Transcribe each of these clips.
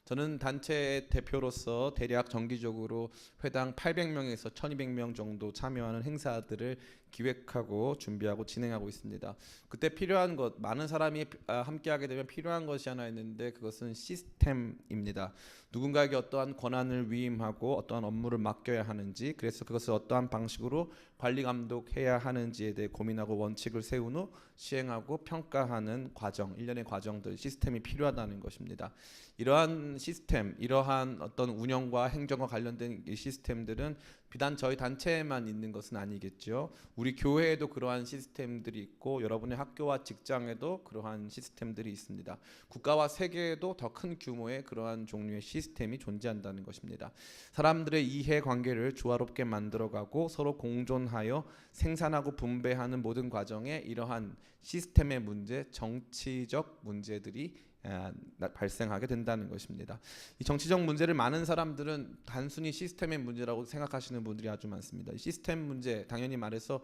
저는 단체 대표로서 대략 정기적으로 회당 800명에서 1200명 정도 참여하는 행사들을 기획하고 준비하고 진행하고 있습니다. 그때 필요한 것, 많은 사람이 함께하게 되면 필요한 것이 하나 있는데 그것은 시스템입니다. 누군가에게 어떠한 권한을 위임하고 어떠한 업무를 맡겨야 하는지, 그래서 그것을 어떠한 방식으로 관리 감독해야 하는지에 대해 고민하고 원칙을 세운 후 시행하고 평가하는 과정, 일련의 과정들, 시스템이 필요하다는 것입니다. 이러한 시스템, 이러한 어떤 운영과 행정과 관련된 이 시스템들은 비단 저희 단체에만 있는 것은 아니겠죠. 우리 교회에도 그러한 시스템들이 있고 여러분의 학교와 직장에도 그러한 시스템들이 있습니다. 국가와 세계에도 더 큰 규모의 그러한 종류의 시스템이 존재한다는 것입니다. 사람들의 이해관계를 조화롭게 만들어가고 서로 공존하여 생산하고 분배하는 모든 과정에 이러한 시스템의 문제, 정치적 문제들이 발생하게 된다는 것입니다. 이 정치적 문제를 많은 사람들은 단순히 시스템의 문제라고 생각하시는 분들이 아주 많습니다. 이 시스템 문제, 당연히 말해서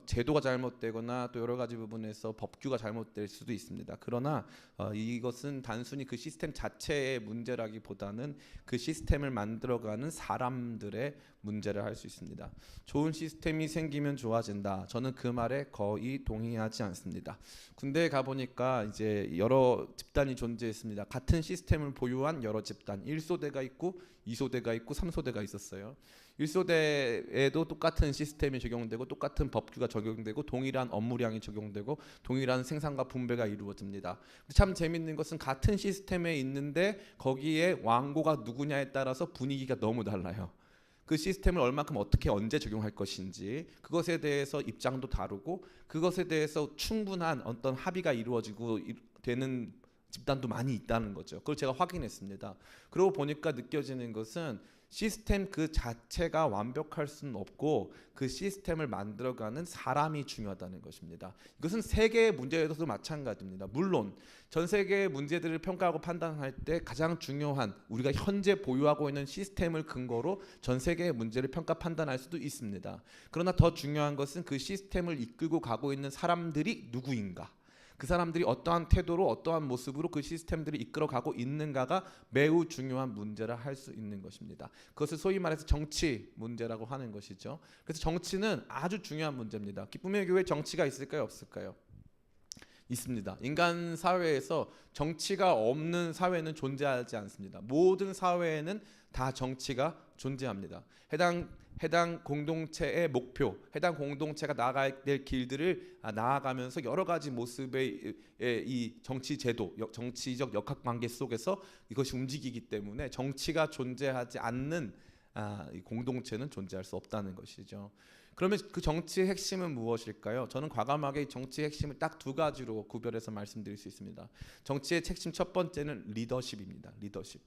제도가 잘못되거나 또 여러 가지 부분에서 법규가 잘못될 수도 있습니다. 그러나 이것은 단순히 그 시스템 자체의 문제라기보다는 그 시스템을 만들어가는 사람들의 문제를 할 수 있습니다. 좋은 시스템이 생기면 좋아진다. 저는 그 말에 거의 동의하지 않습니다. 군대에 가보니까 이제 여러 집단이 존재했습니다. 같은 시스템을 보유한 여러 집단, 1소대가 있고 2소대가 있고 3소대가 있었어요. 1소대에도 똑같은 시스템이 적용되고 똑같은 법규가 적용되고 동일한 업무량이 적용되고 동일한 생산과 분배가 이루어집니다. 참 재밌는 것은 같은 시스템에 있는데 거기에 왕고가 누구냐에 따라서 분위기가 너무 달라요. 그 시스템을 얼마큼 어떻게 언제 적용할 것인지 그것에 대해서 입장도 다르고 그것에 대해서 충분한 어떤 합의가 이루어지고 되는 집단도 많이 있다는 거죠. 그걸 제가 확인했습니다. 그러고 보니까 느껴지는 것은 시스템 그 자체가 완벽할 수는 없고 그 시스템을 만들어가는 사람이 중요하다는 것입니다. 이것은 세계의 문제에서도 마찬가지입니다. 물론 전 세계의 문제들을 평가하고 판단할 때 가장 중요한 우리가 현재 보유하고 있는 시스템을 근거로 전 세계의 문제를 평가 판단할 수도 있습니다. 그러나 더 중요한 것은 그 시스템을 이끌고 가고 있는 사람들이 누구인가, 그 사람들이 어떠한 태도로 어떠한 모습으로 그 시스템들을 이끌어가고 있는가가 매우 중요한 문제라 할 수 있는 것입니다. 그것을 소위 말해서 정치 문제라고 하는 것이죠. 그래서 정치는 아주 중요한 문제입니다. 기쁨의 교회 정치가 있을까요, 없을까요? 있습니다. 인간 사회에서 정치가 없는 사회는 존재하지 않습니다. 모든 사회에는 다 정치가 존재합니다. 해당 공동체의 목표, 해당 공동체가 나아가야 될 길들을 나아가면서 여러 가지 모습의 이 정치 제도, 정치적 역학관계 속에서 이것이 움직이기 때문에 정치가 존재하지 않는 이 공동체는 존재할 수 없다는 것이죠. 그러면 그 정치의 핵심은 무엇일까요? 저는 과감하게 정치의 핵심을 딱 두 가지로 구별해서 말씀드릴 수 있습니다. 정치의 핵심 첫 번째는 리더십입니다. 리더십.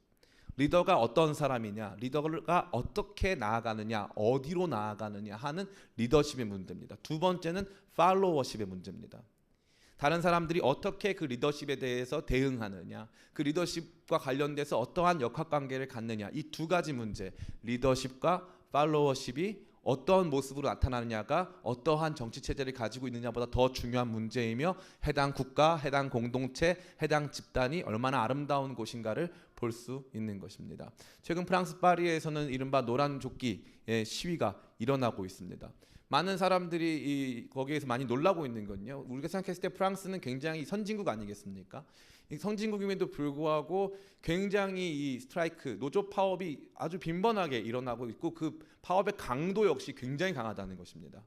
리더가 어떤 사람이냐, 리더가 어떻게 나아가느냐, 어디로 나아가느냐 하는 리더십의 문제입니다. 두 번째는 팔로워십의 문제입니다. 다른 사람들이 어떻게 그 리더십에 대해서 대응하느냐, 그 리더십과 관련돼서 어떠한 역학관계를 갖느냐, 이 두 가지 문제, 리더십과 팔로워십이 어떠한 모습으로 나타나느냐가 어떠한 정치 체제를 가지고 있느냐보다 더 중요한 문제이며 해당 국가, 해당 공동체, 해당 집단이 얼마나 아름다운 곳인가를 볼 수 있는 것입니다. 최근 프랑스 파리에서는 이른바 노란 조끼의 시위가 일어나고 있습니다. 많은 사람들이 거기에서 많이 놀라고 있는 건요, 우리가 생각했을 때 프랑스는 굉장히 선진국 아니겠습니까? 이 선진국임에도 불구하고 굉장히 이 스트라이크, 노조 파업이 아주 빈번하게 일어나고 있고 그 파업의 강도 역시 굉장히 강하다는 것입니다.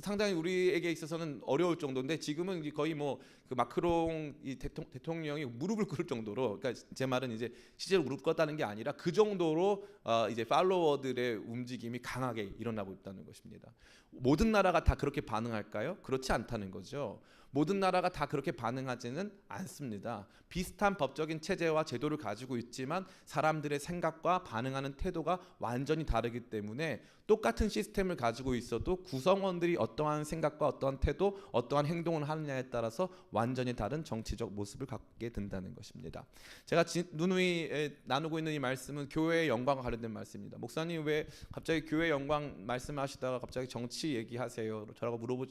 상당히 우리에게 있어서는 어려울 정도인데 지금은 거의 뭐 그 마크롱 이 대통령이 무릎을 꿇을 정도로, 그러니까 제 말은 이제 실제로 무릎 꿇었다는 게 아니라 그 정도로 이제 팔로워들의 움직임이 강하게 일어나고 있다는 것입니다. 모든 나라가 다 그렇게 반응할까요? 그렇지 않다는 거죠. 모든 나라가 다 그렇게 반응하지는 않습니다. 비슷한 법적인 체제와 제도를 가지고 있지만 사람들의 생각과 반응하는 태도가 완전히 다르기 때문에 똑같은 시스템을 가지고 있어도 구성원들이 어떠한 생각과 어떠한 태도, 어떠한 행동을 하느냐에 따라서 완전히 다른 정치적 모습을 갖게 된다는 것입니다. 제가 누누이 나누고 있는 이 말씀은 교회의 영광과 관련된 말씀입니다. 목사님 왜 갑자기 교회 영광 말씀하시다가 갑자기 정치 얘기하세요?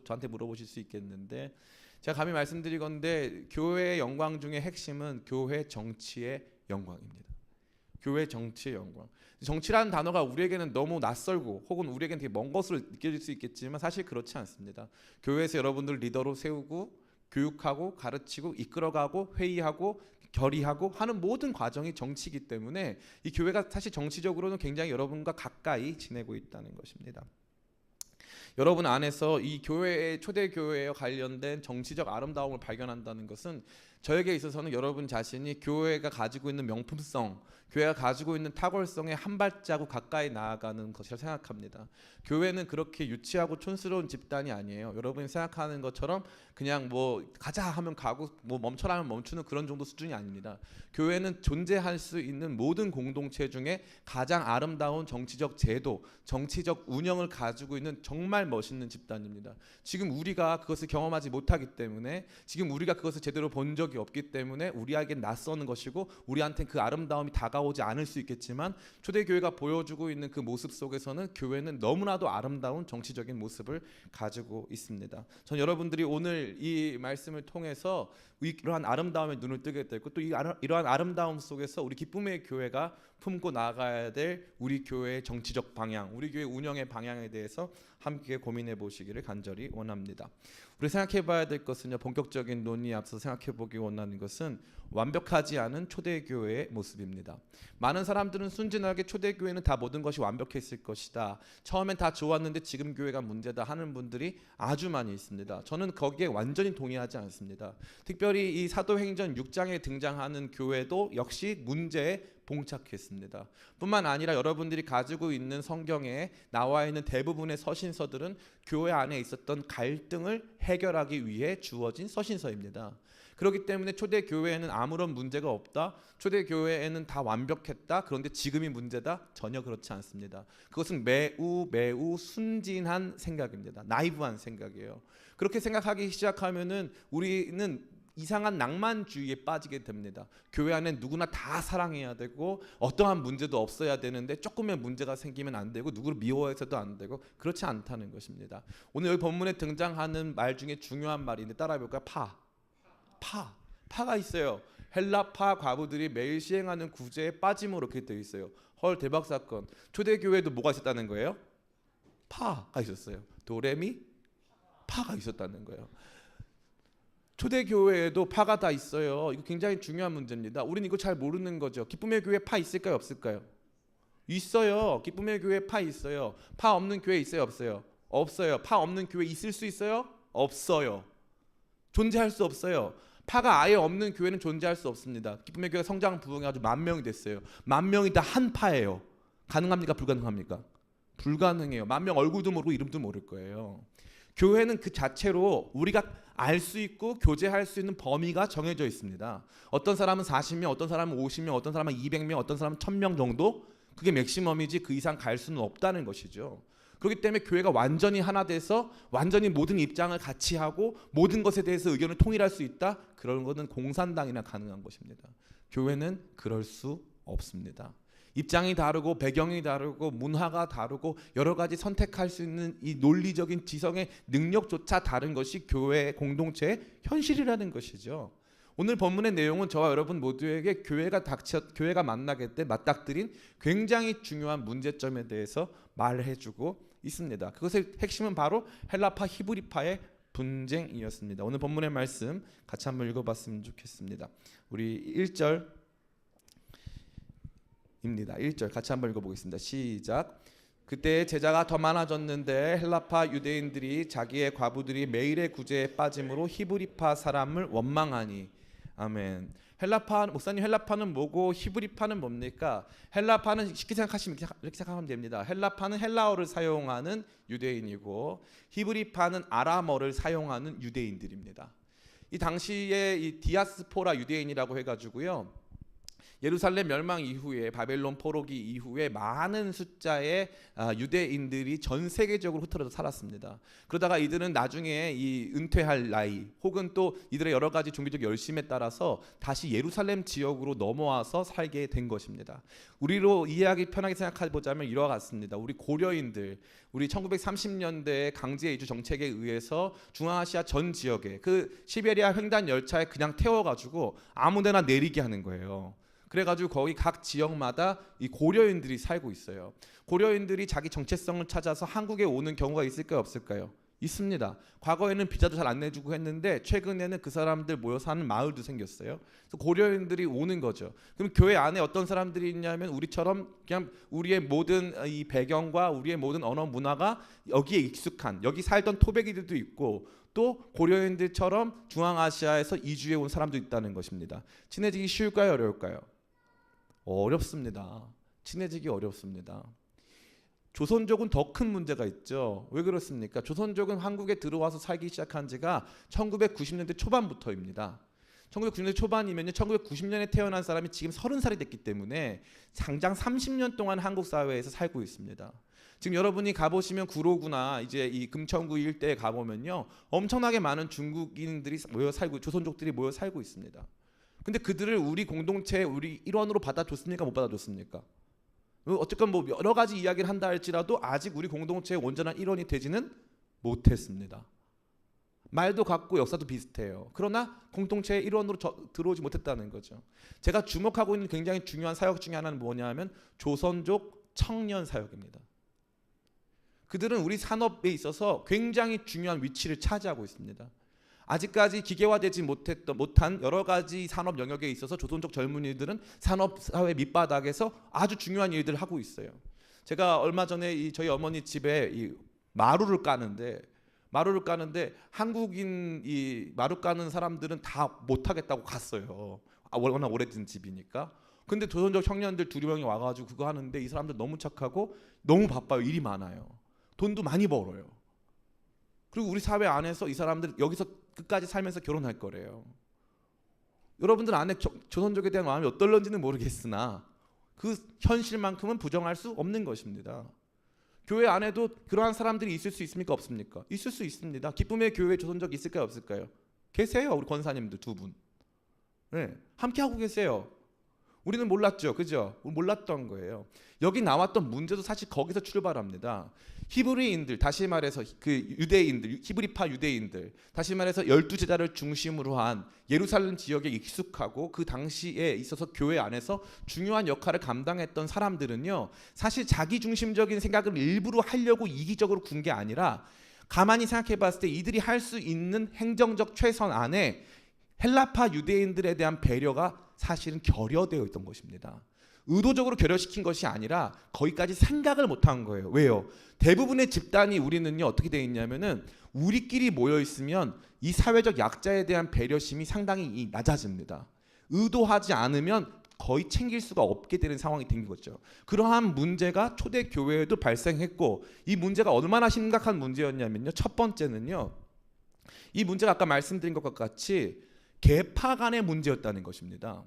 저한테 물어보실 수 있겠는데, 제가 감히 말씀드리건대 교회의 영광 중에 핵심은 교회 정치의 영광입니다. 교회 정치의 영광. 정치라는 단어가 우리에게는 너무 낯설고 혹은 우리에게는 되게 먼 것으로 느껴질 수 있겠지만 사실 그렇지 않습니다. 교회에서 여러분들 리더로 세우고 교육하고 가르치고 이끌어가고 회의하고 결의하고 하는 모든 과정이 정치이기 때문에 이 교회가 사실 정치적으로는 굉장히 여러분과 가까이 지내고 있다는 것입니다. 여러분 안에서 이 교회의 초대 교회와 관련된 정치적 아름다움을 발견한다는 것은 저에게 있어서는 여러분 자신이 교회가 가지고 있는 명품성, 교회가 가지고 있는 탁월성에 한 발자국 가까이 나아가는 것이라 생각합니다. 교회는 그렇게 유치하고 촌스러운 집단이 아니에요. 여러분이 생각하는 것처럼 그냥 뭐 가자 하면 가고 뭐 멈춰라 하면 멈추는 그런 정도 수준이 아닙니다. 교회는 존재할 수 있는 모든 공동체 중에 가장 아름다운 정치적 제도, 정치적 운영을 가지고 있는 정말 멋있는 집단입니다. 지금 우리가 그것을 경험하지 못하기 때문에, 지금 우리가 그것을 제대로 본 적이 없기 때문에 우리에게 낯서는 것이고 우리한테 그 아름다움이 다가오지 않을 수 있겠지만, 초대교회가 보여주고 있는 그 모습 속에서는 교회는 너무나도 아름다운 정치적인 모습을 가지고 있습니다. 전 여러분들이 오늘 이 말씀을 통해서 이러한 아름다움에 눈을 뜨게 되고 또 이러한 아름다움 속에서 우리 기쁨의 교회가 품고 나가야 될 우리 교회의 정치적 방향, 우리 교회 운영의 방향에 대해서 함께 고민해 보시기를 간절히 원합니다. 우리 생각해 봐야 될 것은요, 본격적인 논의에 앞서 생각해 보기 원하는 것은 완벽하지 않은 초대교회의 모습입니다. 많은 사람들은 순진하게 초대교회는 다 모든 것이 완벽했을 것이다, 처음엔 다 좋았는데 지금 교회가 문제다 하는 분들이 아주 많이 있습니다. 저는 거기에 완전히 동의하지 않습니다. 특별히 이 사도행전 6장에 등장하는 교회도 역시 문제에 봉착했습니다. 뿐만 아니라 여러분들이 가지고 있는 성경에 나와 있는 대부분의 서신서들은 교회 안에 있었던 갈등을 해결하기 위해 주어진 서신서입니다. 그렇기 때문에 초대교회에는 아무런 문제가 없다, 초대교회에는 다 완벽했다, 그런데 지금이 문제다, 전혀 그렇지 않습니다. 그것은 매우 순진한 생각입니다. 나이브한 생각이에요. 그렇게 생각하기 시작하면은 우리는 이상한 낭만주의에 빠지게 됩니다. 교회 안에 누구나 다 사랑해야 되고 어떠한 문제도 없어야 되는데 조금의 문제가 생기면 안 되고 누구를 미워해서도 안 되고, 그렇지 않다는 것입니다. 오늘 여기 본문에 등장하는 말 중에 중요한 말인데 따라해 볼까요? 파가 있어요. 헬라파 과부들이 매일 시행하는 구제에 빠짐으로 그렇게 되어 있어요. 헐, 대박 사건. 초대교회도 뭐가 있었다는 거예요? 파가 있었어요. 도레미 파가 있었다는 거예요. 초대교회에도 파가 다 있어요. 이거 굉장히 중요한 문제입니다. 우리는 이거 잘 모르는 거죠. 기쁨의 교회 파 있을까요, 없을까요? 있어요. 기쁨의 교회 파 있어요. 파 없는 교회 있어요, 없어요? 없어요. 파 없는 교회 있을 수 있어요? 없어요. 존재할 수 없어요. 파가 아예 없는 교회는 존재할 수 없습니다. 기쁨의 교회 성장 부흥이 아주 10,000명이 됐어요. 10,000명이 다 한 파예요. 가능합니까, 불가능합니까? 불가능해요. 10,000명 얼굴도 모르고 이름도 모를 거예요. 교회는 그 자체로 우리가 알 수 있고 교제할 수 있는 범위가 정해져 있습니다. 어떤 사람은 40명, 어떤 사람은 50명, 어떤 사람은 200명, 어떤 사람은 1,000명 정도, 그게 맥시멈이지 그 이상 갈 수는 없다는 것이죠. 그렇기 때문에 교회가 완전히 하나 돼서 완전히 모든 입장을 같이 하고 모든 것에 대해서 의견을 통일할 수 있다, 그런 것은 공산당이나 가능한 것입니다. 교회는 그럴 수 없습니다. 입장이 다르고 배경이 다르고 문화가 다르고 여러 가지 선택할 수 있는 이 논리적인 지성의 능력조차 다른 것이 교회 공동체의 현실이라는 것이죠. 오늘 본문의 내용은 저와 여러분 모두에게 교회가 만나게 때 맞닥뜨린 굉장히 중요한 문제점에 대해서 말해주고 있습니다. 그것의 핵심은 바로 헬라파 히브리파의 분쟁이었습니다. 오늘 본문의 말씀 같이 한번 읽어봤으면 좋겠습니다. 우리 1절 1절 같이 한번 읽어보겠습니다. 시작. 그때 제자가 더 많아졌는데 헬라파 유대인들이 자기의 과부들이 매일의 구제에 빠짐으로 히브리파 사람을 원망하니. 아멘. 목사님 헬라파는 뭐고 히브리파는 뭡니까? 헬라파는 쉽게 생각하시면 이렇게 생각하면 됩니다. 헬라파는 헬라어를 사용하는 유대인이고 히브리파는 아람어를 사용하는 유대인들입니다. 이 당시에 이 디아스포라 유대인이라고 해가지고요, 예루살렘 멸망 이후에 바벨론 포로기 이후에 많은 숫자의 유대인들이 전 세계적으로 흩어져 살았습니다. 그러다가 이들은 나중에 이 은퇴할 나이 혹은 또 이들의 여러 가지 종교적 열심에 따라서 다시 예루살렘 지역으로 넘어와서 살게 된 것입니다. 우리로 이해하기 편하게 생각해 보자면 이와 같습니다. 우리 고려인들, 우리 1930년대 강제 이주 정책에 의해서 중앙아시아 전 지역에 그 시베리아 횡단 열차에 그냥 태워가지고 아무데나 내리게 하는 거예요. 그래가지고 거기 각 지역마다 이 고려인들이 살고 있어요. 고려인들이 자기 정체성을 찾아서 한국에 오는 경우가 있을까요, 없을까요? 있습니다. 과거에는 비자도 잘 안 내주고 했는데 최근에는 그 사람들 모여 사는 마을도 생겼어요. 그래서 고려인들이 오는 거죠. 그럼 교회 안에 어떤 사람들이 있냐면 우리처럼 그냥 우리의 모든 이 배경과 우리의 모든 언어 문화가 여기에 익숙한, 여기 살던 토백이들도 있고, 또 고려인들처럼 중앙아시아에서 이주해 온 사람도 있다는 것입니다. 친해지기 쉬울까요, 어려울까요? 어렵습니다. 친해지기 어렵습니다. 조선족은 더 큰 문제가 있죠. 왜 그렇습니까? 조선족은 한국에 들어와서 살기 시작한 지가 1990년대 초반부터입니다. 1990년대 초반이면요, 1990년에 태어난 사람이 지금 30살이 됐기 때문에 장장 30년 동안 한국 사회에서 살고 있습니다. 지금 여러분이 가보시면 구로구나 이제 이 금천구 일대에 가보면요, 엄청나게 많은 중국인들이 모여 살고, 조선족들이 모여 살고 있습니다. 근데 그들을 우리 공동체의 우리 일원으로 받아줬습니까, 못 받아줬습니까? 어쨌건 뭐 여러 가지 이야기를 한다 할지라도 아직 우리 공동체의 온전한 일원이 되지는 못했습니다. 말도 같고 역사도 비슷해요. 그러나 공동체의 일원으로 들어오지 못했다는 거죠. 제가 주목하고 있는 굉장히 중요한 사역 중에 하나는 뭐냐면 조선족 청년 사역입니다. 그들은 우리 산업에 있어서 굉장히 중요한 위치를 차지하고 있습니다. 아직까지 기계화되지 못한 여러 가지 산업 영역에 있어서 조선족 젊은이들은 산업 사회 밑바닥에서 아주 중요한 일들을 하고 있어요. 제가 얼마 전에 저희 어머니 집에 마루를 까는데 한국인 마루 까는 사람들은 다 못하겠다고 갔어요. 워낙 오래된 집이니까. 근데 조선족 청년들 2명이 와가지고 그거 하는데 이 사람들 너무 착하고 너무 바빠요. 일이 많아요. 돈도 많이 벌어요. 그리고 우리 사회 안에서 이 사람들 여기서 끝까지 살면서 결혼할 거래요. 여러분들 안에 조선족에 대한 마음이 어떨런지는 모르겠으나 그 현실만큼은 부정할 수 없는 것입니다. 교회 안에도 그러한 사람들이 있을 수 있습니까, 없습니까? 있을 수 있습니다. 기쁨의 교회 조선족 있을까요, 없을까요? 계세요. 우리 권사님들 2분. 네, 함께 하고 계세요. 우리는 몰랐죠, 그죠? 몰랐던 거예요. 여기 나왔던 문제도 사실 거기서 출발합니다. 히브리인들, 다시 말해서 그 유대인들, 히브리파 유대인들, 다시 말해서 12제자를 중심으로 한 예루살렘 지역에 익숙하고 그 당시에 있어서 교회 안에서 중요한 역할을 감당했던 사람들은요, 사실 자기 중심적인 생각을 일부러 하려고 이기적으로 군 게 아니라 가만히 생각해 봤을 때 이들이 할 수 있는 행정적 최선 안에 헬라파 유대인들에 대한 배려가 사실은 결여되어 있던 것입니다. 의도적으로 결여시킨 것이 아니라 거기까지 생각을 못한 거예요. 왜요? 대부분의 집단이 우리는요, 어떻게 되어 있냐면은 우리끼리 모여 있으면 이 사회적 약자에 대한 배려심이 상당히 낮아집니다. 의도하지 않으면 거의 챙길 수가 없게 되는 상황이 된 거죠. 그러한 문제가 초대 교회에도 발생했고, 이 문제가 얼마나 심각한 문제였냐면요, 첫 번째는요, 이 문제가 아까 말씀드린 것과 같이 계파 간의 문제였다는 것입니다.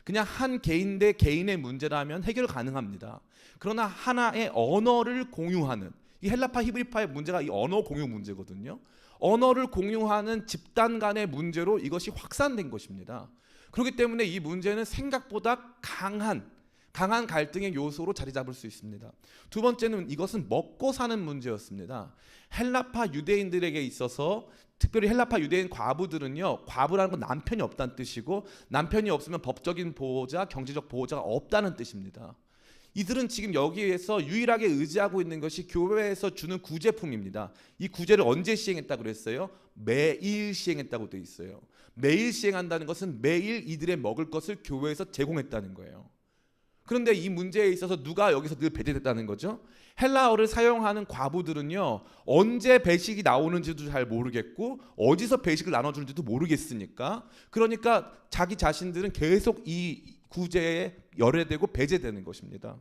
그냥 한 개인 대 개인의 문제라면 해결 가능합니다. 그러나 하나의 언어를 공유하는, 이 헬라파 히브리파의 문제가 이 언어 공유 문제거든요. 언어를 공유하는 집단 간의 문제로 이것이 확산된 것입니다. 그렇기 때문에 이 문제는 생각보다 강한 갈등의 요소로 자리 잡을 수 있습니다. 두 번째는 이것은 먹고 사는 문제였습니다. 헬라파 유대인들에게 있어서, 특별히 헬라파 유대인 과부들은요, 과부라는 건 남편이 없다는 뜻이고, 남편이 없으면 법적인 보호자, 경제적 보호자가 없다는 뜻입니다. 이들은 지금 여기에서 유일하게 의지하고 있는 것이 교회에서 주는 구제품입니다. 이 구제를 언제 시행했다고 그랬어요? 매일 시행했다고 돼 있어요. 매일 시행한다는 것은 매일 이들의 먹을 것을 교회에서 제공했다는 거예요. 그런데 이 문제에 있어서 누가 여기서 늘 배제됐다는 거죠? 헬라어를 사용하는 과부들은요, 언제 배식이 나오는지도 잘 모르겠고 어디서 배식을 나눠주는지도 모르겠으니까, 그러니까 자기 자신들은 계속 이 구제에 열애되고 배제되는 것입니다.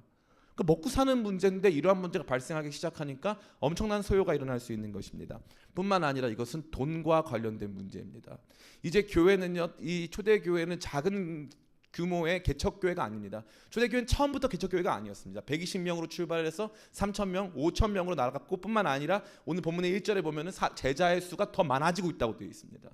그러니까 먹고 사는 문제인데 이러한 문제가 발생하기 시작하니까 엄청난 소요가 일어날 수 있는 것입니다. 뿐만 아니라 이것은 돈과 관련된 문제입니다. 이제 교회는요, 이 초대교회는 작은 규모의 개척교회가 아닙니다. 초대교회는 처음부터 개척교회가 아니었습니다. 120명으로 출발해서 3,000명, 5,000명으로 나아갔고, 뿐만 아니라 오늘 본문의 1절에 보면 제자의 수가 더 많아지고 있다고 되어 있습니다.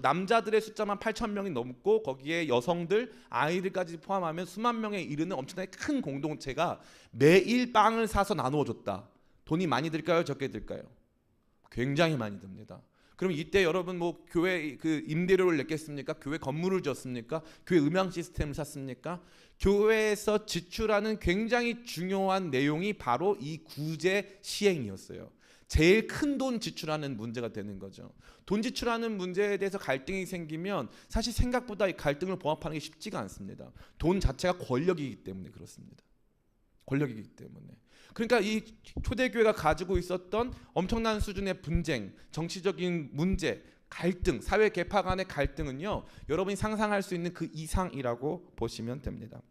남자들의 숫자만 8,000명이 넘고 거기에 여성들, 아이들까지 포함하면 수만 명에 이르는 엄청나게 큰 공동체가 매일 빵을 사서 나누어 줬다. 돈이 많이 들까요, 적게 들까요? 굉장히 많이 듭니다. 그럼 이때 여러분 뭐 교회 그 임대료를 냈겠습니까? 교회 건물을 졌습니까? 교회 음향 시스템을 샀습니까? 교회에서 지출하는 굉장히 중요한 내용이 바로 이 구제 시행이었어요. 제일 큰 돈 지출하는 문제가 되는 거죠. 돈 지출하는 문제에 대해서 갈등이 생기면 사실 생각보다 이 갈등을 봉합하는 게 쉽지가 않습니다. 돈 자체가 권력이기 때문에 그렇습니다. 권력이기 때문에. 그러니까 이 초대교회가 가지고 있었던 엄청난 수준의 분쟁, 정치적인 문제, 갈등, 사회 계파 간의 갈등은요, 여러분이 상상할 수 있는 그 이상이라고 보시면 됩니다.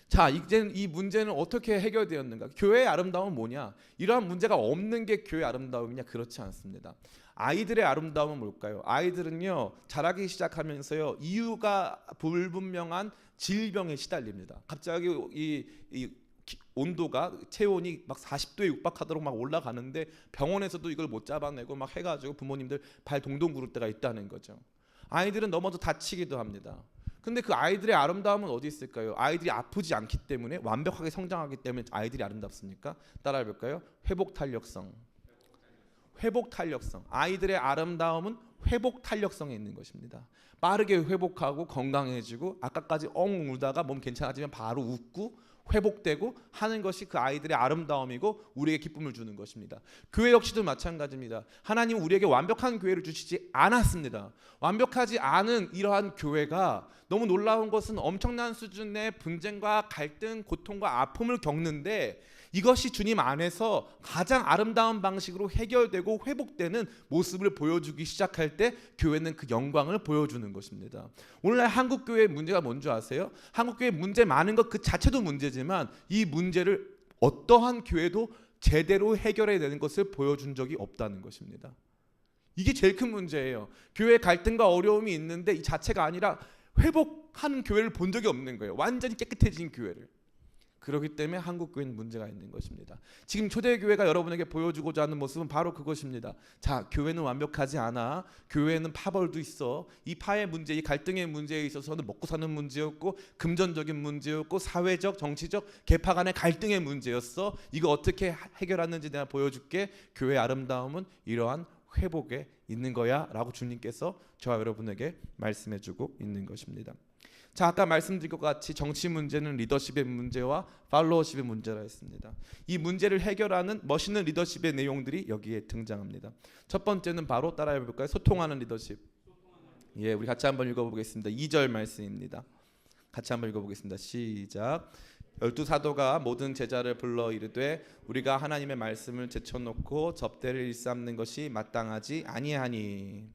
자, 이제 이 문제는 어떻게 해결되었는가? 교회의 아름다움은 뭐냐? 이러한 문제가 없는 게 교회의 아름다움이냐? 그렇지 않습니다. 아이들의 아름다움은 뭘까요? 아이들은요, 자라기 시작하면서요, 이유가 불분명한 질병에 시달립니다. 갑자기 이 온도가 체온이 막 40도에 육박하도록 막 올라가는데 병원에서도 이걸 못 잡아내고 막 해가지고 부모님들 발 동동 구를 때가 있다는 거죠. 아이들은 넘어져 다치기도 합니다. 근데 그 아이들의 아름다움은 어디 있을까요? 아이들이 아프지 않기 때문에, 완벽하게 성장하기 때문에 아이들이 아름답습니까? 따라해 볼까요? 회복 탄력성. 회복 탄력성. 아이들의 아름다움은 회복 탄력성에 있는 것입니다. 빠르게 회복하고 건강해지고, 아까까지 엉 울다가 몸 괜찮아지면 바로 웃고 회복되고 하는 것이 그 아이들의 아름다움이고 우리에게 기쁨을 주는 것입니다. 교회 역시도 마찬가지입니다. 하나님은 우리에게 완벽한 교회를 주시지 않았습니다. 완벽하지 않은 이러한 교회가, 너무 놀라운 것은 엄청난 수준의 분쟁과 갈등, 고통과 아픔을 겪는데 이것이 주님 안에서 가장 아름다운 방식으로 해결되고 회복되는 모습을 보여주기 시작할 때 교회는 그 영광을 보여주는 것입니다. 오늘날 한국 교회의 문제가 뭔지 아세요? 한국 교회 문제 많은 것 그 자체도 문제지만 이 문제를 어떠한 교회도 제대로 해결해야 되는 것을 보여준 적이 없다는 것입니다. 이게 제일 큰 문제예요. 교회 갈등과 어려움이 있는데 이 자체가 아니라 회복하는 교회를 본 적이 없는 거예요. 완전히 깨끗해진 교회를. 그렇기 때문에 한국 교회는 문제가 있는 것입니다. 지금 초대교회가 여러분에게 보여주고자 하는 모습은 바로 그것입니다. 자, 교회는 완벽하지 않아. 교회는 파벌도 있어. 이 파의 문제, 이 갈등의 문제에 있어서는 먹고 사는 문제였고, 금전적인 문제였고, 사회적, 정치적, 계파 간의 갈등의 문제였어. 이거 어떻게 해결하는지 내가 보여줄게. 교회의 아름다움은 이러한 회복에 있는 거야 라고 주님께서 저와 여러분에게 말씀해주고 있는 것입니다. 자, 아까 말씀드린 것 같이 정치 문제는 리더십의 문제와 팔로워십의 문제라 했습니다. 이 문제를 해결하는 멋있는 리더십의 내용들이 여기에 등장합니다. 첫 번째는 바로 따라해 볼까요? 소통하는 리더십. 예, 우리 같이 한번 읽어보겠습니다. 2절 말씀입니다. 같이 한번 읽어보겠습니다. 시작. 12사도가 모든 제자를 불러 이르되 우리가 하나님의 말씀을 제쳐놓고 접대를 일삼는 것이 마땅하지 아니하니.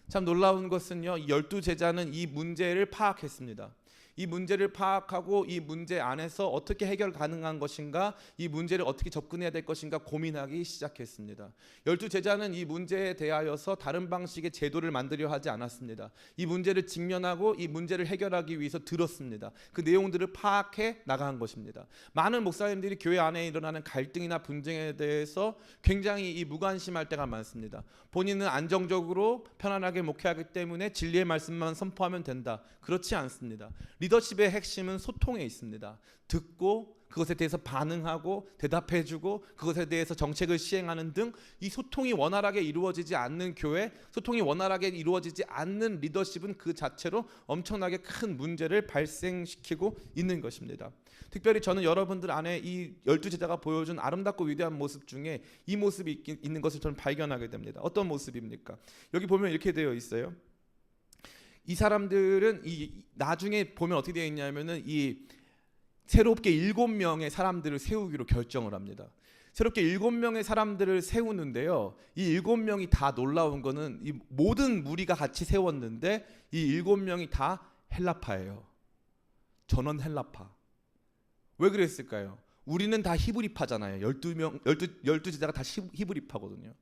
참 놀라운 것은요, 12제자는 이 문제를 파악했습니다. 이 문제를 파악하고 이 문제 안에서 어떻게 해결 가능한 것인가, 이 문제를 어떻게 접근해야 될 것인가 고민하기 시작했습니다. 12제자는 이 문제에 대하여서 다른 방식의 제도를 만들려 하지 않았습니다. 이 문제를 직면하고 이 문제를 해결하기 위해서 들었습니다. 그 내용들을 파악해 나간 것입니다. 많은 목사님들이 교회 안에 일어나는 갈등이나 분쟁에 대해서 굉장히 이 무관심할 때가 많습니다. 본인은 안정적으로 편안하게 목회하기 때문에 진리의 말씀만 선포하면 된다. 그렇지 않습니다. 리더십의 핵심은 소통에 있습니다. 듣고 그것에 대해서 반응하고 대답해주고 그것에 대해서 정책을 시행하는 등 이 소통이 원활하게 이루어지지 않는 교회, 소통이 원활하게 이루어지지 않는 리더십은 그 자체로 엄청나게 큰 문제를 발생시키고 있는 것입니다. 특별히 저는 여러분들 안에 이 12제자가 보여준 아름답고 위대한 모습 중에 이 모습이 있는 것을 저는 발견하게 됩니다. 어떤 모습입니까? 여기 보면 이렇게 되어 있어요. 이 사람들은 이 나중에 보면 어떻게 되어 있냐면은 이 새롭게 7명의 사람들을 세우기로 결정을 합니다. 새롭게 7명의 사람들을 세우는데요. 이 7명이 다 놀라운 거는 이 모든 무리가 같이 세웠는데 이 7명이 다 헬라파예요. 전원 헬라파. 왜 그랬을까요? 우리는 다 히브리파잖아요. 12제자가 다 히브리파거든요.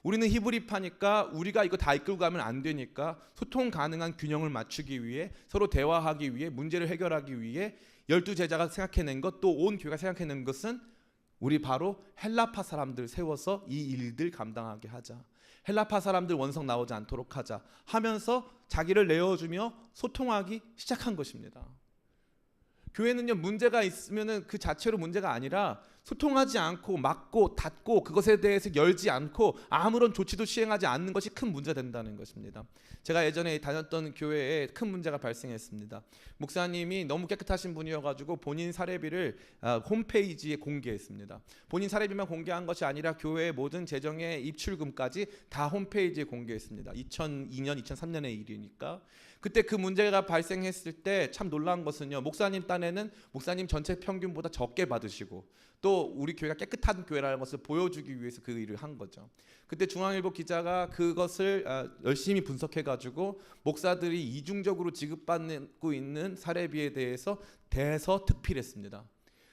우리는 히브리파니까 우리가 이거 다 이끌고 가면 안 되니까 소통 가능한 균형을 맞추기 위해, 서로 대화하기 위해, 문제를 해결하기 위해 12제자가 생각해낸 것, 또 온 교회가 생각해낸 것은 우리 바로 헬라파 사람들 세워서 이 일들 감당하게 하자. 헬라파 사람들 원성 나오지 않도록 하자 하면서 자기를 내어주며 소통하기 시작한 것입니다. 교회는요, 문제가 있으면은 그 자체로 문제가 아니라 소통하지 않고 막고 닫고 그것에 대해서 열지 않고 아무런 조치도 시행하지 않는 것이 큰 문제가 된다는 것입니다. 제가 예전에 다녔던 교회에 큰 문제가 발생했습니다. 목사님이 너무 깨끗하신 분이어가지고 본인 사례비를 홈페이지에 공개했습니다. 본인 사례비만 공개한 것이 아니라 교회의 모든 재정의 입출금까지 다 홈페이지에 공개했습니다. 2002년, 2003년의 일이니까. 그때 그 문제가 발생했을 때 참 놀라운 것은요, 목사님 딴에는 목사님 전체 평균보다 적게 받으시고 또 우리 교회가 깨끗한 교회라는 것을 보여주기 위해서 그 일을 한 거죠. 그때 중앙일보 기자가 그것을 열심히 분석해가지고 목사들이 이중적으로 지급받고 있는 사례비에 대해서 대서특필했습니다.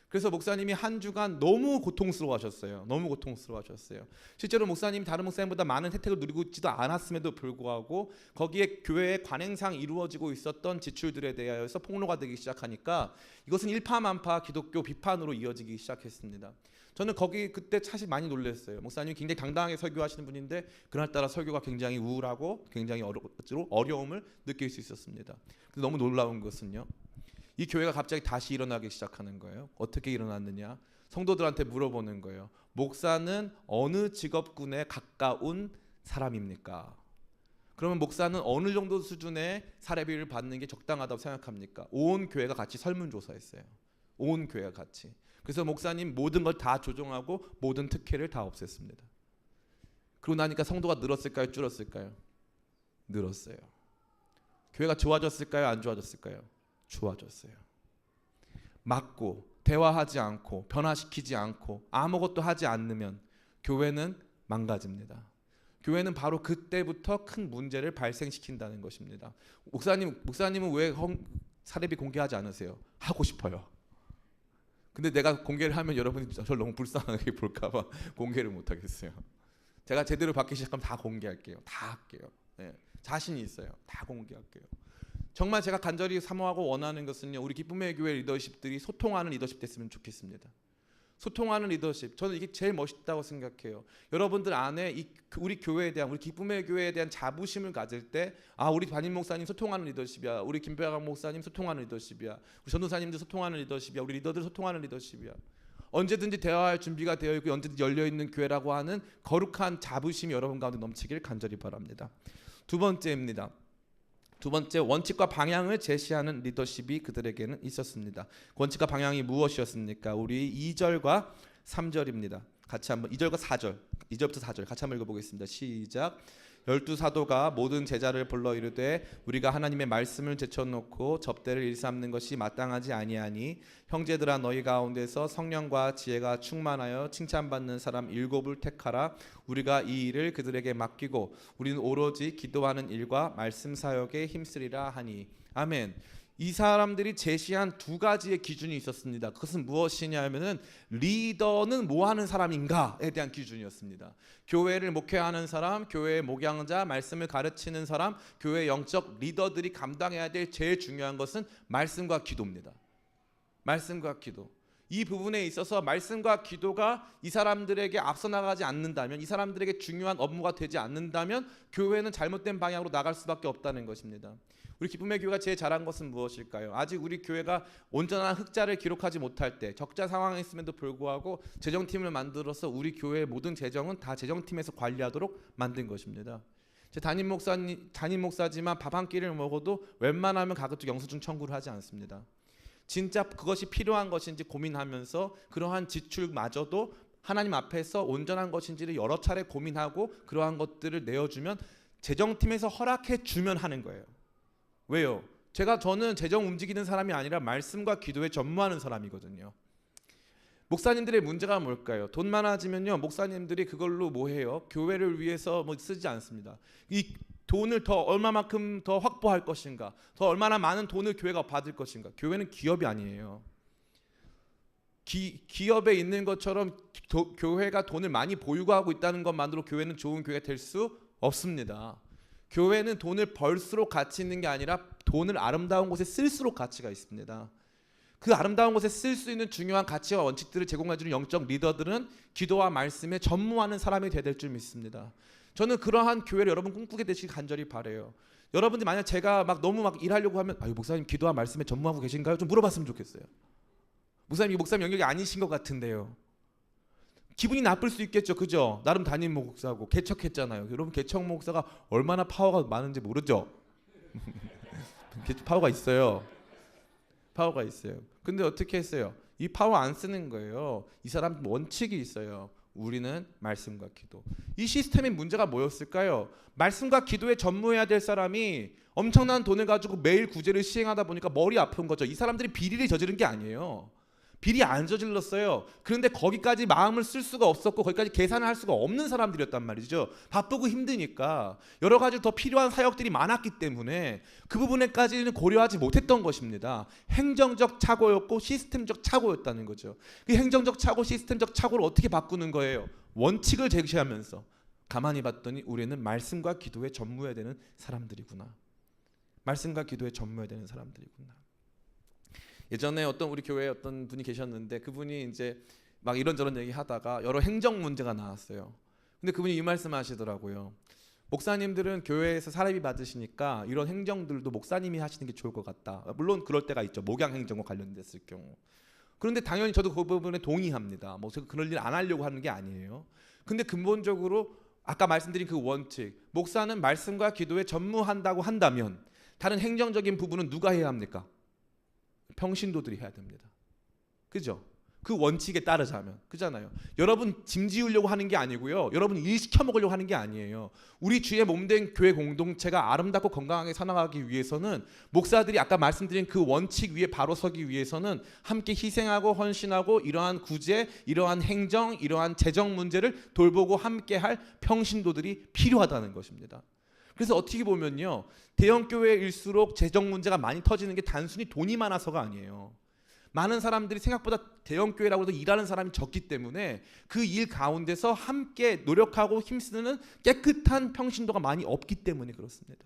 그래서 목사님이 한 주간 너무 고통스러워하셨어요. 너무 고통스러워하셨어요. 실제로 목사님이 다른 목사님보다 많은 혜택을 누리고 있지도 않았음에도 불구하고 거기에 교회의 관행상 이루어지고 있었던 지출들에 대하여서 폭로가 되기 시작하니까 이것은 일파만파 기독교 비판으로 이어지기 시작했습니다. 저는 거기 그때 사실 많이 놀랐어요. 목사님이 굉장히 당당하게 설교하시는 분인데 그날따라 설교가 굉장히 우울하고 굉장히 어려움을 느낄 수 있었습니다. 근데 너무 놀라운 것은요, 이 교회가 갑자기 다시 일어나기 시작하는 거예요. 어떻게 일어났느냐? 성도들한테 물어보는 거예요. 목사는 어느 직업군에 가까운 사람입니까? 그러면 목사는 어느 정도 수준의 사례비를 받는 게 적당하다고 생각합니까? 온 교회가 같이 설문조사했어요. 온 교회가 같이. 그래서 목사님 모든 걸 다 조정하고 모든 특혜를 다 없앴습니다. 그러고 나니까 성도가 늘었을까요? 줄었을까요? 늘었어요. 교회가 좋아졌을까요? 안 좋아졌을까요? 좋아졌어요. 막고 대화하지 않고 변화시키지 않고 아무것도 하지 않으면 교회는 망가집니다. 교회는 바로 그때부터 큰 문제를 발생시킨다는 것입니다. 목사님은 왜 사례비 공개하지 않으세요? 하고 싶어요. 근데 내가 공개를 하면 여러분이 저를 너무 불쌍하게 볼까봐 공개를 못 하겠어요. 제가 제대로 받기 시작하면 다 공개할게요. 다 할게요. 네, 자신이 있어요. 다 공개할게요. 정말 제가 간절히 사모하고 원하는 것은요, 우리 기쁨의 교회 리더십들이 소통하는 리더십 됐으면 좋겠습니다. 소통하는 리더십, 저는 이게 제일 멋있다고 생각해요. 여러분들 안에 우리 교회에 대한, 우리 기쁨의 교회에 대한 자부심을 가질 때, 우리 담임 목사님 소통하는 리더십이야, 우리 김배강 목사님 소통하는 리더십이야, 우리 전도사님들 소통하는 리더십이야, 우리 리더들 소통하는 리더십이야. 언제든지 대화할 준비가 되어 있고 언제든지 열려 있는 교회라고 하는 거룩한 자부심이 여러분 가운데 넘치길 간절히 바랍니다. 두 번째입니다. 두 번째, 원칙과 방향을 제시하는 리더십이 그들에게는 있었습니다. 원칙과 방향이 무엇이었습니까? 우리 2절과 3절입니다. 같이 한번 2절과 4절, 2절부터 4절 같이 한번 읽어보겠습니다. 시작. 12사도가 모든 제자를 불러 이르되 우리가 하나님의 말씀을 제쳐놓고 접대를 일삼는 것이 마땅하지 아니하니 형제들아 너희 가운데서 성령과 지혜가 충만하여 칭찬받는 사람 7을 택하라. 우리가 이 일을 그들에게 맡기고 우리는 오로지 기도하는 일과 말씀 사역에 힘쓰리라 하니. 아멘. 이 사람들이 제시한 두 가지의 기준이 있었습니다. 그것은 무엇이냐면은 리더는 뭐 하는 사람인가에 대한 기준이었습니다. 교회를 목회하는 사람, 교회의 목양자, 말씀을 가르치는 사람, 교회의 영적 리더들이 감당해야 될 제일 중요한 것은 말씀과 기도입니다. 말씀과 기도. 이 부분에 있어서 말씀과 기도가 이 사람들에게 앞서 나가지 않는다면, 이 사람들에게 중요한 업무가 되지 않는다면 교회는 잘못된 방향으로 나갈 수밖에 없다는 것입니다. 우리 기쁨의 교회가 제일 잘한 것은 무엇일까요? 아직 우리 교회가 온전한 흑자를 기록하지 못할 때, 적자 상황에 있음에도 불구하고 재정팀을 만들어서 우리 교회의 모든 재정은 다 재정팀에서 관리하도록 만든 것입니다. 제 담임 목사지만 밥 한 끼를 먹어도 웬만하면 가급적 영수증 청구를 하지 않습니다. 진짜 그것이 필요한 것인지 고민하면서 그러한 지출마저도 하나님 앞에서 온전한 것인지를 여러 차례 고민하고 그러한 것들을 내어주면 재정팀에서 허락해 주면 하는 거예요. 왜요? 저는 재정 움직이는 사람이 아니라 말씀과 기도에 전무하는 사람이거든요. 목사님들의 문제가 뭘까요? 돈 많아지면요, 목사님들이 그걸로 뭐 해요? 교회를 위해서 뭐 쓰지 않습니다. 이 돈을 더 얼마만큼 더 확보할 것인가, 더 얼마나 많은 돈을 교회가 받을 것인가. 교회는 기업이 아니에요. 기업에 있는 것처럼 교회가 돈을 많이 보유하고 있다는 것만으로 교회는 좋은 교회가 될 수 없습니다. 교회는 돈을 벌수록 가치 있는 게 아니라 돈을 아름다운 곳에 쓸수록 가치가 있습니다. 그 아름다운 곳에 쓸 수 있는 중요한 가치와 원칙들을 제공해주는 영적 리더들은 기도와 말씀에 전무하는 사람이 되야 될 줄 믿습니다. 저는 그러한 교회를 여러분 꿈꾸게 되시길 간절히 바라요. 여러분들이 만약 제가 너무 일하려고 하면 목사님 기도와 말씀에 전무하고 계신가요? 좀 물어봤으면 좋겠어요. 목사님 이 목사님 영역이 아니신 것 같은데요. 기분이 나쁠 수 있겠죠. 그죠? 나름 담임 목사고 개척했잖아요. 여러분 개척 목사가 얼마나 파워가 많은지 모르죠? 파워가 있어요. 파워가 있어요. 근데 어떻게 했어요? 이 파워 안 쓰는 거예요. 이 사람 원칙이 있어요. 우리는 말씀과 기도. 이 시스템의 문제가 뭐였을까요? 말씀과 기도에 전무해야 될 사람이 엄청난 돈을 가지고 매일 구제를 시행하다 보니까 머리 아픈 거죠. 이 사람들이 비리를 저지른 게 아니에요. 비리 안 저질렀어요. 그런데 거기까지 마음을 쓸 수가 없었고 거기까지 계산을 할 수가 없는 사람들이었단 말이죠. 바쁘고 힘드니까 여러 가지 더 필요한 사역들이 많았기 때문에 그 부분에까지는 고려하지 못했던 것입니다. 행정적 착오였고 시스템적 착오였다는 거죠. 그 행정적 착오, 시스템적 착오를 어떻게 바꾸는 거예요? 원칙을 제시하면서 가만히 봤더니 우리는 말씀과 기도에 전무해야 되는 사람들이구나. 말씀과 기도에 전무해야 되는 사람들이구나. 예전에 어떤 우리 교회에 어떤 분이 계셨는데 그분이 이제 막 이런저런 얘기하다가 여러 행정 문제가 나왔어요. 근데 그분이 이 말씀하시더라고요. 목사님들은 교회에서 사례비 받으시니까 이런 행정들도 목사님이 하시는 게 좋을 것 같다. 물론 그럴 때가 있죠. 목양 행정과 관련됐을 경우. 그런데 당연히 저도 그 부분에 동의합니다. 뭐 제가 그럴 일 안 하려고 하는 게 아니에요. 근데 근본적으로 아까 말씀드린 그 원칙, 목사는 말씀과 기도에 전무한다고 한다면 다른 행정적인 부분은 누가 해야 합니까? 평신도들이 해야 됩니다. 그죠? 그 원칙에 따르자면 그잖아요. 여러분 짐 지우려고 하는 게 아니고요. 여러분 일 시켜 먹으려고 하는 게 아니에요. 우리 주의 몸된 교회 공동체가 아름답고 건강하게 살아가기 위해서는 목사들이 아까 말씀드린 그 원칙 위에 바로 서기 위해서는 함께 희생하고 헌신하고 이러한 구제, 이러한 행정, 이러한 재정 문제를 돌보고 함께 할 평신도들이 필요하다는 것입니다. 그래서 어떻게 보면요, 대형 교회일수록 재정 문제가 많이 터지는 게 단순히 돈이 많아서가 아니에요. 많은 사람들이 생각보다 대형 교회라고 해도 일하는 사람이 적기 때문에 그 일 가운데서 함께 노력하고 힘쓰는 깨끗한 평신도가 많이 없기 때문에 그렇습니다.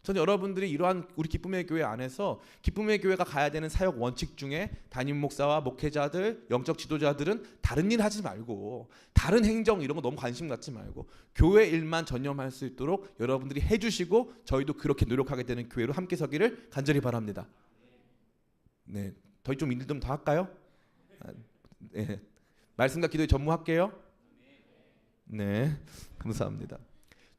저는 여러분들이 이러한 우리 기쁨의 교회 안에서 기쁨의 교회가 가야 되는 사역 원칙 중에 담임 목사와 목회자들, 영적 지도자들은 다른 일 하지 말고 다른 행정 이런 거 너무 관심 갖지 말고 교회 일만 전념할 수 있도록 여러분들이 해주시고 저희도 그렇게 노력하게 되는 교회로 함께 서기를 간절히 바랍니다. 네, 저희 좀 일 좀 더 할까요? 네, 말씀과 기도에 전무할게요. 네, 감사합니다.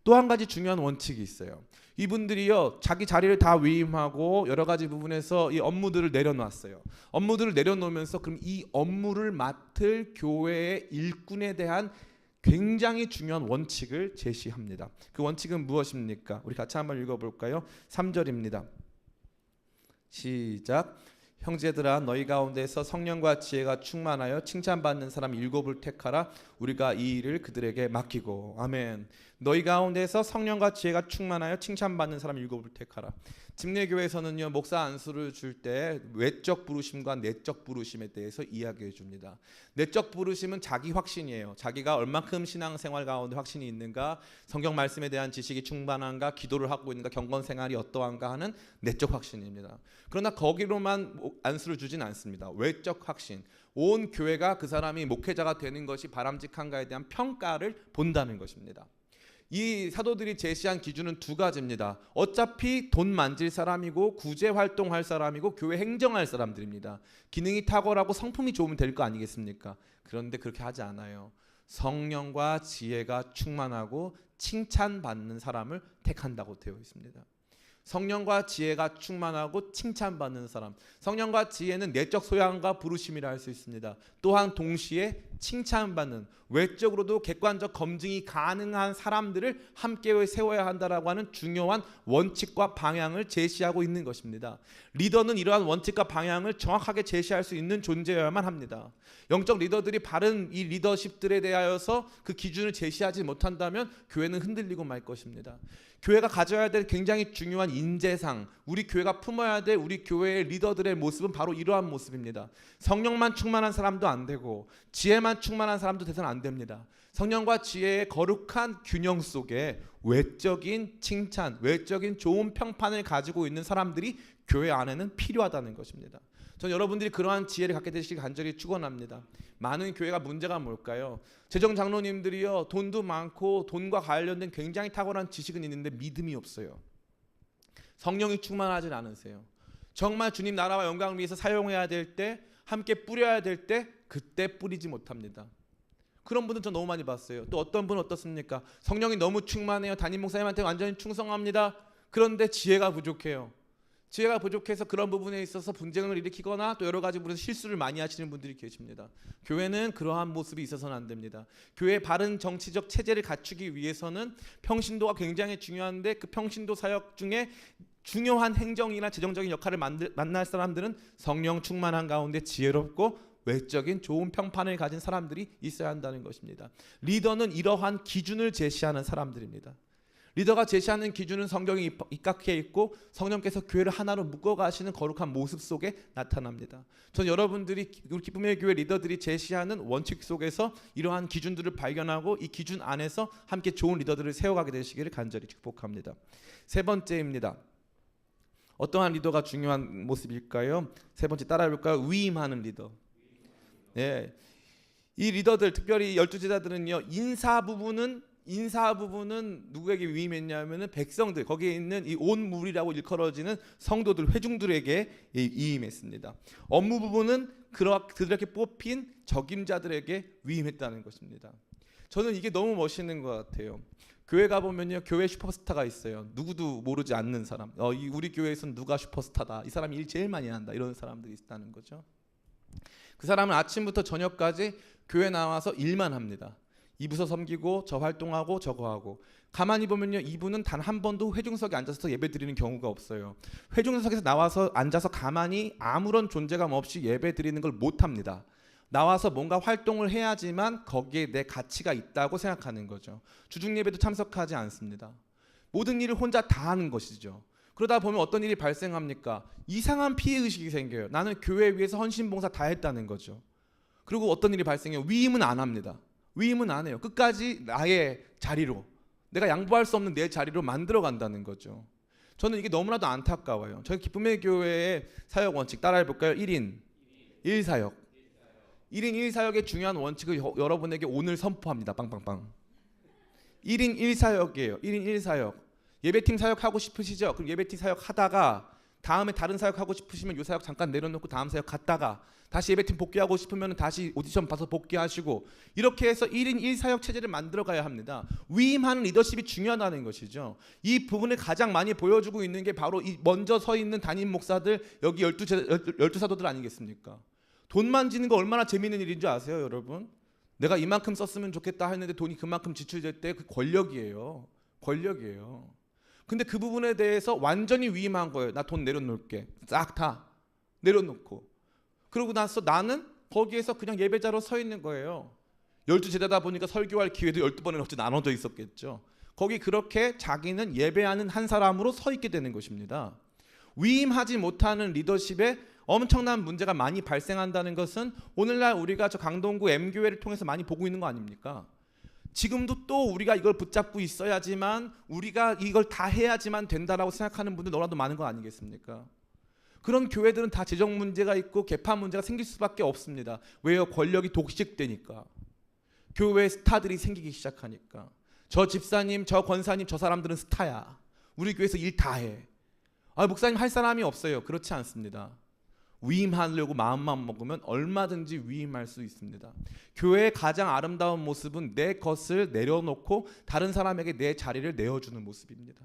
또 한 가지 중요한 원칙이 있어요. 이분들이요, 자기 자리를 다 위임하고 여러 가지 부분에서 이 업무들을 내려놨어요. 업무들을 내려놓으면서 그럼 이 업무를 맡을 교회의 일꾼에 대한 굉장히 중요한 원칙을 제시합니다. 그 원칙은 무엇입니까? 우리 같이 한번 읽어볼까요? 3절입니다. 시작. 형제들아, 너희 가운데서 성령과 지혜가 충만하여 칭찬받는 사람 7을 택하라. 우리가 이 일을 그들에게 맡기고. 아멘. 너희 가운데서 성령과 지혜가 충만하여 칭찬받는 사람 7을 택하라. 집례교회에서는요, 목사 안수를 줄 때 외적 부르심과 내적 부르심에 대해서 이야기해 줍니다. 내적 부르심은 자기 확신이에요. 자기가 얼만큼 신앙생활 가운데 확신이 있는가, 성경 말씀에 대한 지식이 충만한가, 기도를 하고 있는가, 경건 생활이 어떠한가 하는 내적 확신입니다. 그러나 거기로만 안수를 주진 않습니다. 외적 확신, 온 교회가 그 사람이 목회자가 되는 것이 바람직한가에 대한 평가를 본다는 것입니다. 이 사도들이 제시한 기준은 두 가지입니다. 어차피 돈 만질 사람이고 구제 활동할 사람이고 교회 행정할 사람들입니다. 기능이 탁월하고 성품이 좋으면 될 거 아니겠습니까? 그런데 그렇게 하지 않아요. 성령과 지혜가 충만하고 칭찬받는 사람을 택한다고 되어 있습니다. 성령과 지혜가 충만하고 칭찬받는 사람. 성령과 지혜는 내적 소양과 부르심이라 할 수 있습니다. 또한 동시에 칭찬받는, 외적으로도 객관적 검증이 가능한 사람들을 함께 세워야 한다라고 하는 중요한 원칙과 방향을 제시하고 있는 것입니다. 리더는 이러한 원칙과 방향을 정확하게 제시할 수 있는 존재여야만 합니다. 영적 리더들이 바른 이 리더십들에 대하여서 그 기준을 제시하지 못한다면 교회는 흔들리고 말 것입니다. 교회가 가져야 될 굉장히 중요한 인재상, 우리 교회가 품어야 될 우리 교회의 리더들의 모습은 바로 이러한 모습입니다. 성령만 충만한 사람도 안 되고 지혜만 충만한 사람도 돼서는 안 됩니다. 성령과 지혜의 거룩한 균형 속에 외적인 칭찬, 외적인 좋은 평판을 가지고 있는 사람들이 교회 안에는 필요하다는 것입니다. 전 여러분들이 그러한 지혜를 갖게 되시길 간절히 축원합니다. 많은 교회가 문제가 뭘까요? 재정 장로님들이요, 돈도 많고 돈과 관련된 굉장히 탁월한 지식은 있는데 믿음이 없어요. 성령이 충만하지 않으세요. 정말 주님 나라와 영광을 위해서 사용해야 될 때, 함께 뿌려야 될 때 그때 뿌리지 못합니다. 그런 분들 저 너무 많이 봤어요. 또 어떤 분은 어떻습니까? 성령이 너무 충만해요. 담임 목사님한테 완전히 충성합니다. 그런데 지혜가 부족해요. 지혜가 부족해서 그런 부분에 있어서 분쟁을 일으키거나 또 여러 가지 부분에서 실수를 많이 하시는 분들이 계십니다. 교회는 그러한 모습이 있어서는 안 됩니다. 교회의 바른 정치적 체제를 갖추기 위해서는 평신도가 굉장히 중요한데 그 평신도 사역 중에 중요한 행정이나 재정적인 역할을 만날 사람들은 성령 충만한 가운데 지혜롭고 외적인 좋은 평판을 가진 사람들이 있어야 한다는 것입니다. 리더는 이러한 기준을 제시하는 사람들입니다. 리더가 제시하는 기준은 성경에 입각해 있고 성령께서 교회를 하나로 묶어가시는 거룩한 모습 속에 나타납니다. 전 여러분들이 우리 기쁨의 교회 리더들이 제시하는 원칙 속에서 이러한 기준들을 발견하고 이 기준 안에서 함께 좋은 리더들을 세워가게 되시기를 간절히 축복합니다. 세 번째입니다. 어떠한 리더가 중요한 모습일까요? 세 번째 따라해볼까요? 위임하는 리더. 네. 이 리더들 특별히 12제자들은요 인사 부분은 누구에게 위임했냐면은 백성들, 거기에 있는 이 온 무리라고 일컬어지는 성도들, 회중들에게 위임했습니다. 업무 부분은 그들에게 뽑힌 적임자들에게 위임했다는 것입니다. 저는 이게 너무 멋있는 것 같아요. 교회 가보면요 교회 슈퍼스타가 있어요. 누구도 모르지 않는 사람. 우리 교회에서는 누가 슈퍼스타다, 이 사람이 일 제일 많이 한다, 이런 사람들이 있다는 거죠. 그 사람은 아침부터 저녁까지 교회 나와서 일만 합니다. 이 부서 섬기고 저 활동하고 저거 하고. 가만히 보면요 이분은 단 한 번도 회중석에 앉아서 예배 드리는 경우가 없어요. 회중석에서 나와서 앉아서 가만히 아무런 존재감 없이 예배 드리는 걸 못합니다. 나와서 뭔가 활동을 해야지만 거기에 내 가치가 있다고 생각하는 거죠. 주중 예배도 참석하지 않습니다. 모든 일을 혼자 다 하는 것이죠. 그러다 보면 어떤 일이 발생합니까? 이상한 피해의식이 생겨요. 나는 교회 위해서 헌신봉사 다 했다는 거죠. 그리고 어떤 일이 발생해요? 위임은 안 합니다. 위임은 안 해요. 끝까지 나의 자리로, 내가 양보할 수 없는 내 자리로 만들어 간다는 거죠. 저는 이게 너무나도 안타까워요. 저희 기쁨의 교회의 사역 원칙 따라해볼까요? 1인 1사역. 1인 1사역의 중요한 원칙을 여러분에게 오늘 선포합니다. 빵빵빵. 1인 1사역이에요. 1인 1사역. 예배팀 사역하고 싶으시죠? 그럼 예배팀 사역 하다가 다음에 다른 사역 하고 싶으시면 이 사역 잠깐 내려놓고 다음 사역 갔다가 다시 예배팀 복귀하고 싶으면 다시 오디션 봐서 복귀하시고, 이렇게 해서 1인 1사역 체제를 만들어 가야 합니다. 위임하는 리더십이 중요하다는 것이죠. 이 부분을 가장 많이 보여주고 있는 게 바로 이 먼저 서 있는 담임 목사들, 여기 12사도들 아니겠습니까? 돈 만지는 거 얼마나 재미있는 일인 줄 아세요, 여러분? 내가 이만큼 썼으면 좋겠다 했는데 돈이 그만큼 지출될 때 그 권력이에요. 권력이에요. 근데 그 부분에 대해서 완전히 위임한 거예요. 나 돈 내려놓을게. 싹 다 내려놓고. 그러고 나서 나는 거기에서 그냥 예배자로 서 있는 거예요. 12제자다 보니까 설교할 기회도 12번은 어찌 나눠져 있었겠죠. 거기 그렇게 자기는 예배하는 한 사람으로 서 있게 되는 것입니다. 위임하지 못하는 리더십에 엄청난 문제가 많이 발생한다는 것은 오늘날 우리가 저 강동구 M교회를 통해서 많이 보고 있는 거 아닙니까? 지금도 또 우리가 이걸 붙잡고 있어야지만, 우리가 이걸 다 해야지만 된다라고 생각하는 분들 너무나도 많은 거 아니겠습니까? 그런 교회들은 다 재정 문제가 있고 개판 문제가 생길 수밖에 없습니다. 왜요? 권력이 독식되니까. 교회 스타들이 생기기 시작하니까. 저 집사님, 저 권사님, 저 사람들은 스타야. 우리 교회에서 일 다 해. 목사님 할 사람이 없어요. 그렇지 않습니다. 위임하려고 마음만 먹으면 얼마든지 위임할 수 있습니다. 교회의 가장 아름다운 모습은 내 것을 내려놓고 다른 사람에게 내 자리를 내어주는 모습입니다.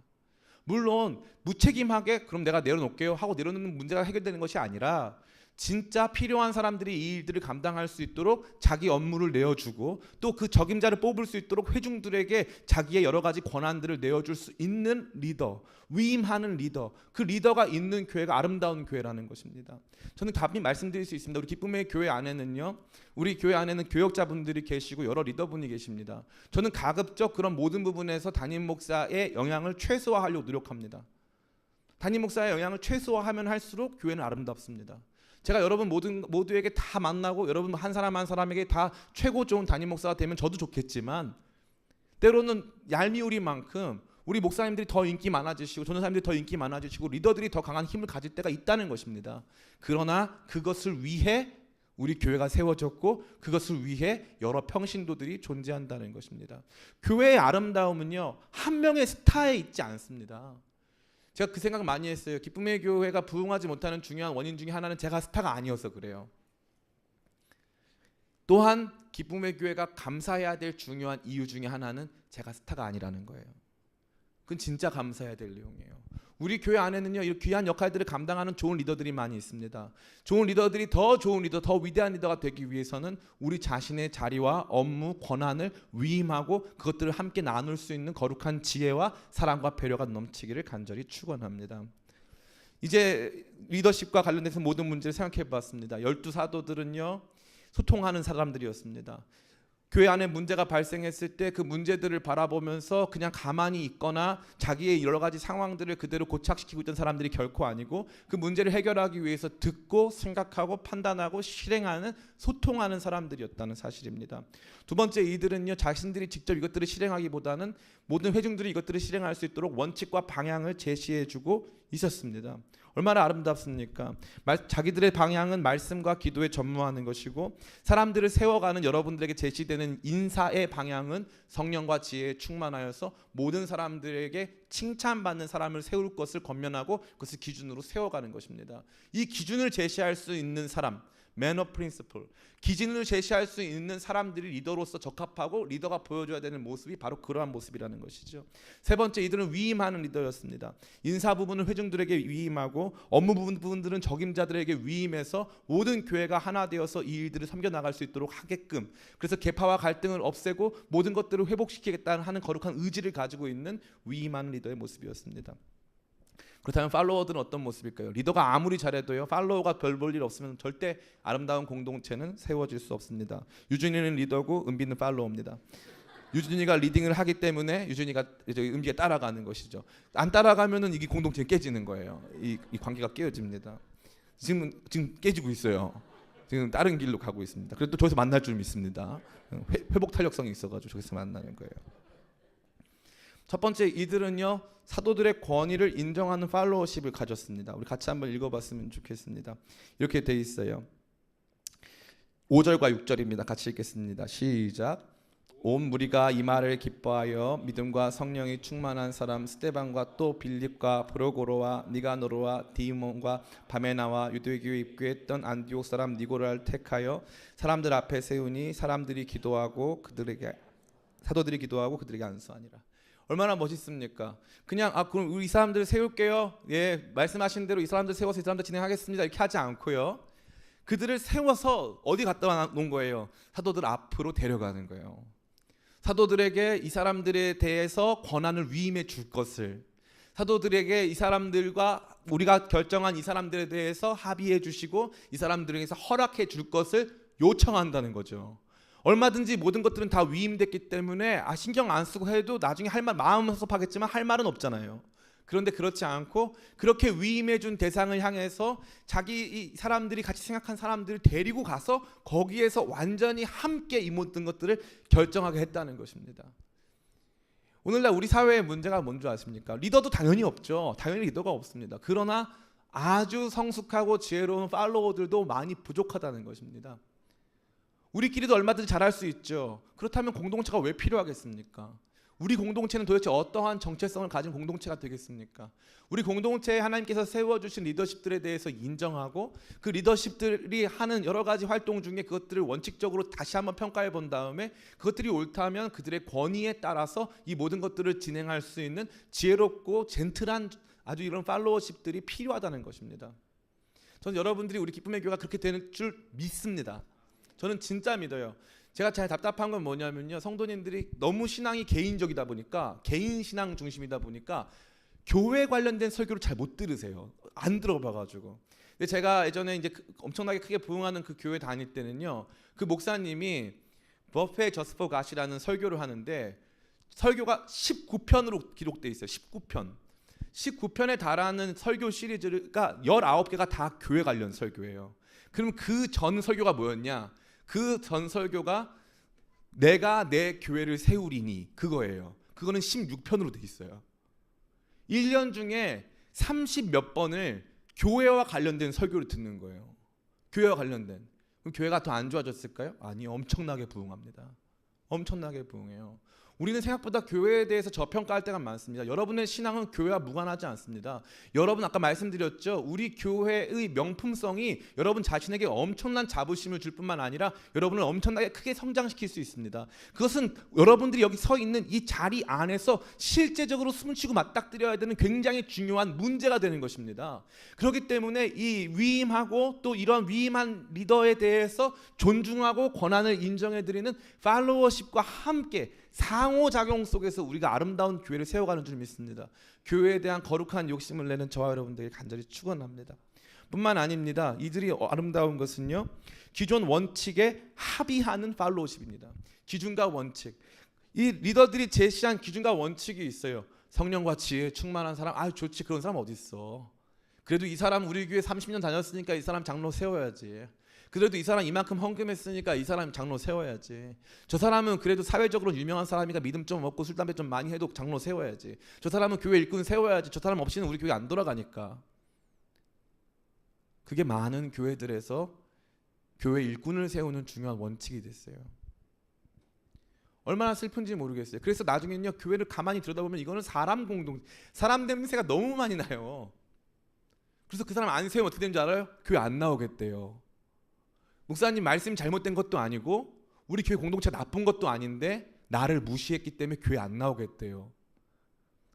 물론 무책임하게 그럼 내가 내려놓을게요 하고 내려놓는 문제가 해결되는 것이 아니라, 진짜 필요한 사람들이 이 일들을 감당할 수 있도록 자기 업무를 내어주고 또 그 적임자를 뽑을 수 있도록 회중들에게 자기의 여러 가지 권한들을 내어줄 수 있는 리더, 위임하는 리더, 그 리더가 있는 교회가 아름다운 교회라는 것입니다. 저는 답이 말씀드릴 수 있습니다. 우리 기쁨의 교회 안에는요, 우리 교회 안에는 교역자분들이 계시고 여러 리더분이 계십니다. 저는 가급적 그런 모든 부분에서 담임 목사의 영향을 최소화하려고 노력합니다. 담임 목사의 영향을 최소화하면 할수록 교회는 아름답습니다. 제가 여러분 모두에게 다 만나고 여러분 한 사람 한 사람에게 다 최고 좋은 담임 목사가 되면 저도 좋겠지만, 때로는 얄미우리만큼 우리 목사님들이 더 인기 많아지시고 전도사님들이 더 인기 많아지시고 리더들이 더 강한 힘을 가질 때가 있다는 것입니다. 그러나 그것을 위해 우리 교회가 세워졌고 그것을 위해 여러 평신도들이 존재한다는 것입니다. 교회의 아름다움은요, 한 명의 스타에 있지 않습니다. 제가 그 생각 많이 했어요. 기쁨의 교회가 부흥하지 못하는 중요한 원인 중에 하나는 제가 스타가 아니어서 그래요. 또한 기쁨의 교회가 감사해야 될 중요한 이유 중에 하나는 제가 스타가 아니라는 거예요. 그건 진짜 감사해야 될 내용이에요. 우리 교회 안에는요, 이 귀한 역할들을 감당하는 좋은 리더들이 많이 있습니다. 좋은 리더들이 더 좋은 리더, 더 위대한 리더가 되기 위해서는 우리 자신의 자리와 업무, 권한을 위임하고 그것들을 함께 나눌 수 있는 거룩한 지혜와 사랑과 배려가 넘치기를 간절히 축원합니다. 이제 리더십과 관련돼서 모든 문제를 생각해 봤습니다. 12사도들은요, 소통하는 사람들이었습니다. 교회 안에 문제가 발생했을 때 그 문제들을 바라보면서 그냥 가만히 있거나 자기의 여러 가지 상황들을 그대로 고착시키고 있던 사람들이 결코 아니고 그 문제를 해결하기 위해서 듣고 생각하고 판단하고 실행하는 소통하는 사람들이었다는 사실입니다. 두 번째, 이들은요, 자신들이 직접 이것들을 실행하기보다는 모든 회중들이 이것들을 실행할 수 있도록 원칙과 방향을 제시해주고 있었습니다. 얼마나 아름답습니까? 자기들의 방향은 말씀과 기도에 전무하는 것이고 사람들을 세워가는 여러분들에게 제시되는 인사의 방향은 성령과 지혜에 충만하여서 모든 사람들에게 칭찬받는 사람을 세울 것을 권면하고 그것을 기준으로 세워가는 것입니다. 이 기준을 제시할 수 있는 사람, Man of Principle, 기준을 제시할 수 있는 사람들이 리더로서 적합하고 리더가 보여줘야 되는 모습이 바로 그러한 모습이라는 것이죠. 세 번째, 이들은 위임하는 리더였습니다. 인사 부분은 회중들에게 위임하고 업무 부분들은 적임자들에게 위임해서 모든 교회가 하나 되어서 이 일들을 섬겨나갈 수 있도록 하게끔, 그래서 계파와 갈등을 없애고 모든 것들을 회복시키겠다는 하는 거룩한 의지를 가지고 있는 위임하는 리더의 모습이었습니다. 그렇다면 팔로워들은 어떤 모습일까요? 리더가 아무리 잘해도요, 팔로워가 별 볼 일 없으면 절대 아름다운 공동체는 세워질 수 없습니다. 유준이는 리더고 은비는 팔로워입니다. 유준이가 리딩을 하기 때문에 유준이가 은비가 따라가는 것이죠. 안 따라가면은 이게 공동체는 깨지는 거예요. 이 관계가 깨어집니다. 지금 깨지고 있어요. 지금 다른 길로 가고 있습니다. 그래도 저기서 만날 줄 믿습니다. 회복 탄력성이 있어가지고 저기서 만나는 거예요. 첫 번째, 이들은요, 사도들의 권위를 인정하는 팔로워십을 가졌습니다. 우리 같이 한번 읽어봤으면 좋겠습니다. 이렇게 돼 있어요. 5절과 6절입니다. 같이 읽겠습니다. 시작. 온 무리가 이 말을 기뻐하여 믿음과 성령이 충만한 사람 스데반과 또 빌립과 브로고로와 니가노로와 디몬과 바메나와 유대교에 입교했던 안디옥 사람 니고라를 택하여 사람들 앞에 세우니 사도들이 기도하고 그들에게 안수하니라. 얼마나 멋있습니까? 그냥 그럼 우리 이 사람들 세울게요. 예, 말씀하신 대로 이 사람들 세워서 이 사람들 진행하겠습니다. 이렇게 하지 않고요. 그들을 세워서 어디 갖다 놓은 거예요? 사도들 앞으로 데려가는 거예요. 사도들에게 이 사람들에 대해서 권한을 위임해 줄 것을, 사도들에게 이 사람들과 우리가 결정한 이 사람들에 대해서 합의해 주시고 이 사람들에게서 허락해 줄 것을 요청한다는 거죠. 얼마든지 모든 것들은 다 위임됐기 때문에 신경 안 쓰고 해도 나중에 할 말 마음은 섭섭하겠지만 할 말은 없잖아요. 그런데 그렇지 않고 그렇게 위임해 준 대상을 향해서 이 사람들이 같이 생각한 사람들을 데리고 가서 거기에서 완전히 함께 이 모든 것들을 결정하게 했다는 것입니다. 오늘날 우리 사회의 문제가 뭔지 아십니까? 리더도 당연히 없죠. 당연히 리더가 없습니다. 그러나 아주 성숙하고 지혜로운 팔로워들도 많이 부족하다는 것입니다. 우리끼리도 얼마든지 잘할 수 있죠. 그렇다면 공동체가 왜 필요하겠습니까? 우리 공동체는 도대체 어떠한 정체성을 가진 공동체가 되겠습니까? 우리 공동체에 하나님께서 세워주신 리더십들에 대해서 인정하고 그 리더십들이 하는 여러 가지 활동 중에 그것들을 원칙적으로 다시 한번 평가해 본 다음에 그것들이 옳다면 그들의 권위에 따라서 이 모든 것들을 진행할 수 있는 지혜롭고 젠틀한 아주 이런 팔로워십들이 필요하다는 것입니다. 저는 여러분들이 우리 기쁨의 교회가 그렇게 되는 줄 믿습니다. 저는 진짜 믿어요. 제가 잘 답답한 건 뭐냐면요, 성도님들이 너무 신앙이 개인적이다 보니까, 개인 신앙 중심이다 보니까 교회 관련된 설교를 잘 못 들으세요. 안 들어봐가지고. 근데 제가 예전에 이제 엄청나게 크게 부흥하는 그 교회 다닐 때는요, 그 목사님이 버페 저스퍼 갓이라는 설교를 하는데 설교가 19편으로 기록돼 있어요. 19편. 19편에 달하는 설교 시리즈가 19개가 다 교회 관련 설교예요. 그럼 그 전 설교가 뭐였냐? 그 전 설교가 내가 내 교회를 세우리니 그거예요. 그거는 16편으로 돼 있어요. 1년 중에 30몇 번을 교회와 관련된 설교를 듣는 거예요. 교회와 관련된. 그럼 교회가 더 안 좋아졌을까요? 아니, 엄청나게 부흥합니다. 엄청나게 부흥해요. 우리는 생각보다 교회에 대해서 저평가할 때가 많습니다. 여러분의 신앙은 교회와 무관하지 않습니다. 여러분 아까 말씀드렸죠. 우리 교회의 명품성이 여러분 자신에게 엄청난 자부심을 줄 뿐만 아니라 여러분을 엄청나게 크게 성장시킬 수 있습니다. 그것은 여러분들이 여기 서 있는 이 자리 안에서 실제적으로 숨쉬고 맞닥뜨려야 되는 굉장히 중요한 문제가 되는 것입니다. 그렇기 때문에 이 위임하고 또 이런 위임한 리더에 대해서 존중하고 권한을 인정해드리는 팔로워십과 함께 상호작용 속에서 우리가 아름다운 교회를 세워가는 줄 믿습니다. 교회에 대한 거룩한 욕심을 내는 저와 여러분들에게 간절히 축원합니다. 뿐만 아닙니다. 이들이 아름다운 것은요, 기존 원칙에 합의하는 팔로워십입니다. 기준과 원칙, 이 리더들이 제시한 기준과 원칙이 있어요. 성령과 지혜에 충만한 사람, 좋지, 그런 사람 어디 있어. 그래도 이 사람 우리 교회 30년 다녔으니까 이 사람 장로 세워야지. 그래도 이 사람 이만큼 헌금했으니까 이 사람 장로 세워야지. 저 사람은 그래도 사회적으로 유명한 사람이니까 믿음 좀 없고 술 담배 좀 많이 해도 장로 세워야지. 저 사람은 교회 일꾼 세워야지. 저 사람 없이는 우리 교회 안 돌아가니까. 그게 많은 교회들에서 교회 일꾼을 세우는 중요한 원칙이 됐어요. 얼마나 슬픈지 모르겠어요. 그래서 나중에는요, 교회를 가만히 들여다보면 이거는 사람 냄새가 너무 많이 나요. 그래서 그 사람 안 세우면 어떻게 되는 줄 알아요? 교회 안 나오겠대요. 목사님 말씀이 잘못된 것도 아니고 우리 교회 공동체가 나쁜 것도 아닌데 나를 무시했기 때문에 교회 안 나오겠대요.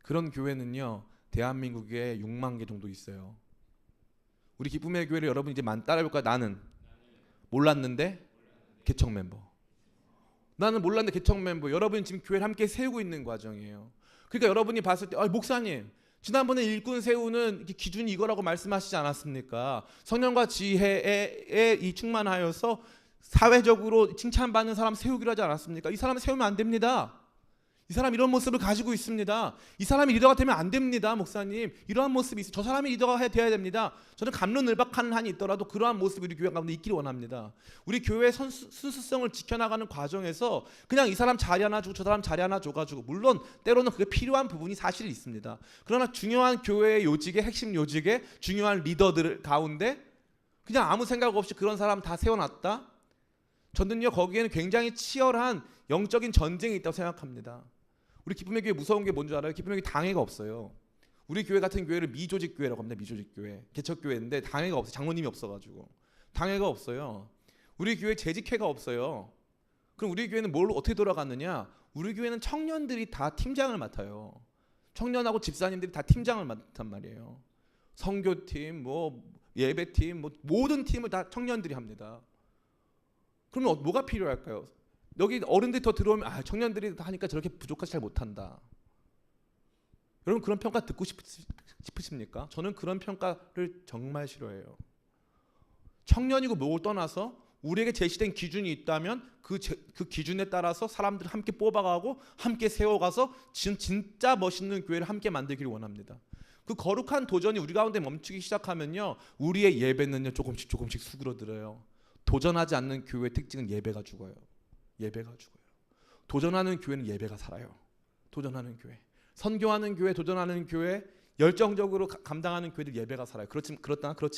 그런 교회는요, 대한민국에 6만 개 정도 있어요. 우리 기쁨의 교회를 여러분 이제 많이 따라해볼까요? 나는 몰랐는데 개척 멤버. 나는 몰랐는데 개척 멤버. 여러분이 지금 교회를 함께 세우고 있는 과정이에요. 그러니까 여러분이 봤을 때 목사님 지난번에 일꾼 세우는 기준이 이거라고 말씀하시지 않았습니까? 성령과 지혜에 이 충만하여서 사회적으로 칭찬받는 사람 세우기로 하지 않았습니까? 이 사람 세우면 안 됩니다. 이 사람 이런 모습을 가지고 있습니다. 이 사람이 리더가 되면 안 됩니다, 목사님. 이러한 모습이 있어. 저 사람이 리더가 돼야 됩니다. 저는 갑론을박하는 한이 있더라도 그러한 모습이 우리 교회 가운데 있기를 원합니다. 우리 교회의 순수성을 지켜나가는 과정에서 그냥 이 사람 자리 하나 주고 저 사람 자리 하나 줘가지고, 물론 때로는 그게 필요한 부분이 사실 있습니다. 그러나 중요한 교회의 요직의 핵심 요직의 중요한 리더들 가운데 그냥 아무 생각 없이 그런 사람 다 세워놨다? 저는요, 거기에는 굉장히 치열한 영적인 전쟁이 있다고 생각합니다. 우리 기쁨의 교회 무서운 게 뭔지 알아요? 기쁨의 교회 당회가 없어요. 우리 교회 같은 교회를 미조직 교회라고 합니다. 미조직 교회, 개척 교회인데 당회가 없어요. 장로님이 없어가지고 당회가 없어요. 우리 교회 재직회가 없어요. 그럼 우리 교회는 뭘 어떻게 돌아갔느냐? 우리 교회는 청년들이 다 팀장을 맡아요. 청년하고 집사님들이 다 팀장을 맡단 말이에요. 선교팀, 예배팀, 모든 팀을 다 청년들이 합니다. 그러면 뭐가 필요할까요? 여기 어른들이 더 들어오면 청년들이 하니까 저렇게 부족하지 잘 못한다. 여러분 그런 평가 듣고 싶으십니까? 저는 그런 평가를 정말 싫어해요. 청년이고 뭐를 떠나서 우리에게 제시된 기준이 있다면 그 기준에 따라서 사람들 함께 뽑아가고 함께 세워가서 진짜 멋있는 교회를 함께 만들기를 원합니다. 그 거룩한 도전이 우리 가운데 멈추기 시작하면요, 우리의 예배는요 조금씩 수그러들어요. 도전하지 않는 교회의 특징은 예배가 죽어요. 예배가 죽어요. 도전하는 교회는 예배가 살아요. 도전하는 교회, 선교하는 교회, 도전하는 교회, 열정적으로 감당하는 교회들 예배가 살아요. 그렇지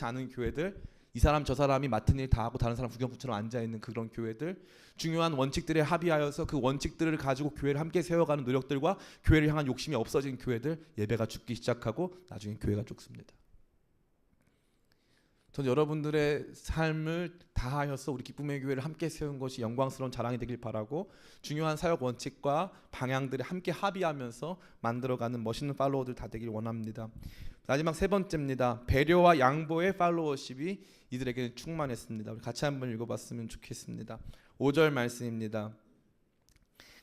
않은 교회들, 이 사람 저 사람이 맡은 일 다 하고 다른 사람 구경꾼처럼 앉아 있는 그런 교회들, 중요한 원칙들에 합의하여서 그 원칙들을 가지고 교회를 함께 세워가는 노력들과 교회를 향한 욕심이 없어진 교회들, 예배가 죽기 시작하고 나중에 교회가 죽습니다. 저는 여러분들의 삶을 다하여서 우리 기쁨의 교회를 함께 세운 것이 영광스러운 자랑이 되길 바라고, 중요한 사역 원칙과 방향들을 함께 합의하면서 만들어가는 멋있는 팔로워들 다 되길 원합니다. 마지막 세 번째입니다. 배려와 양보의 팔로워십이 이들에게 충만했습니다. 우리 같이 한번 읽어봤으면 좋겠습니다. 5절 말씀입니다.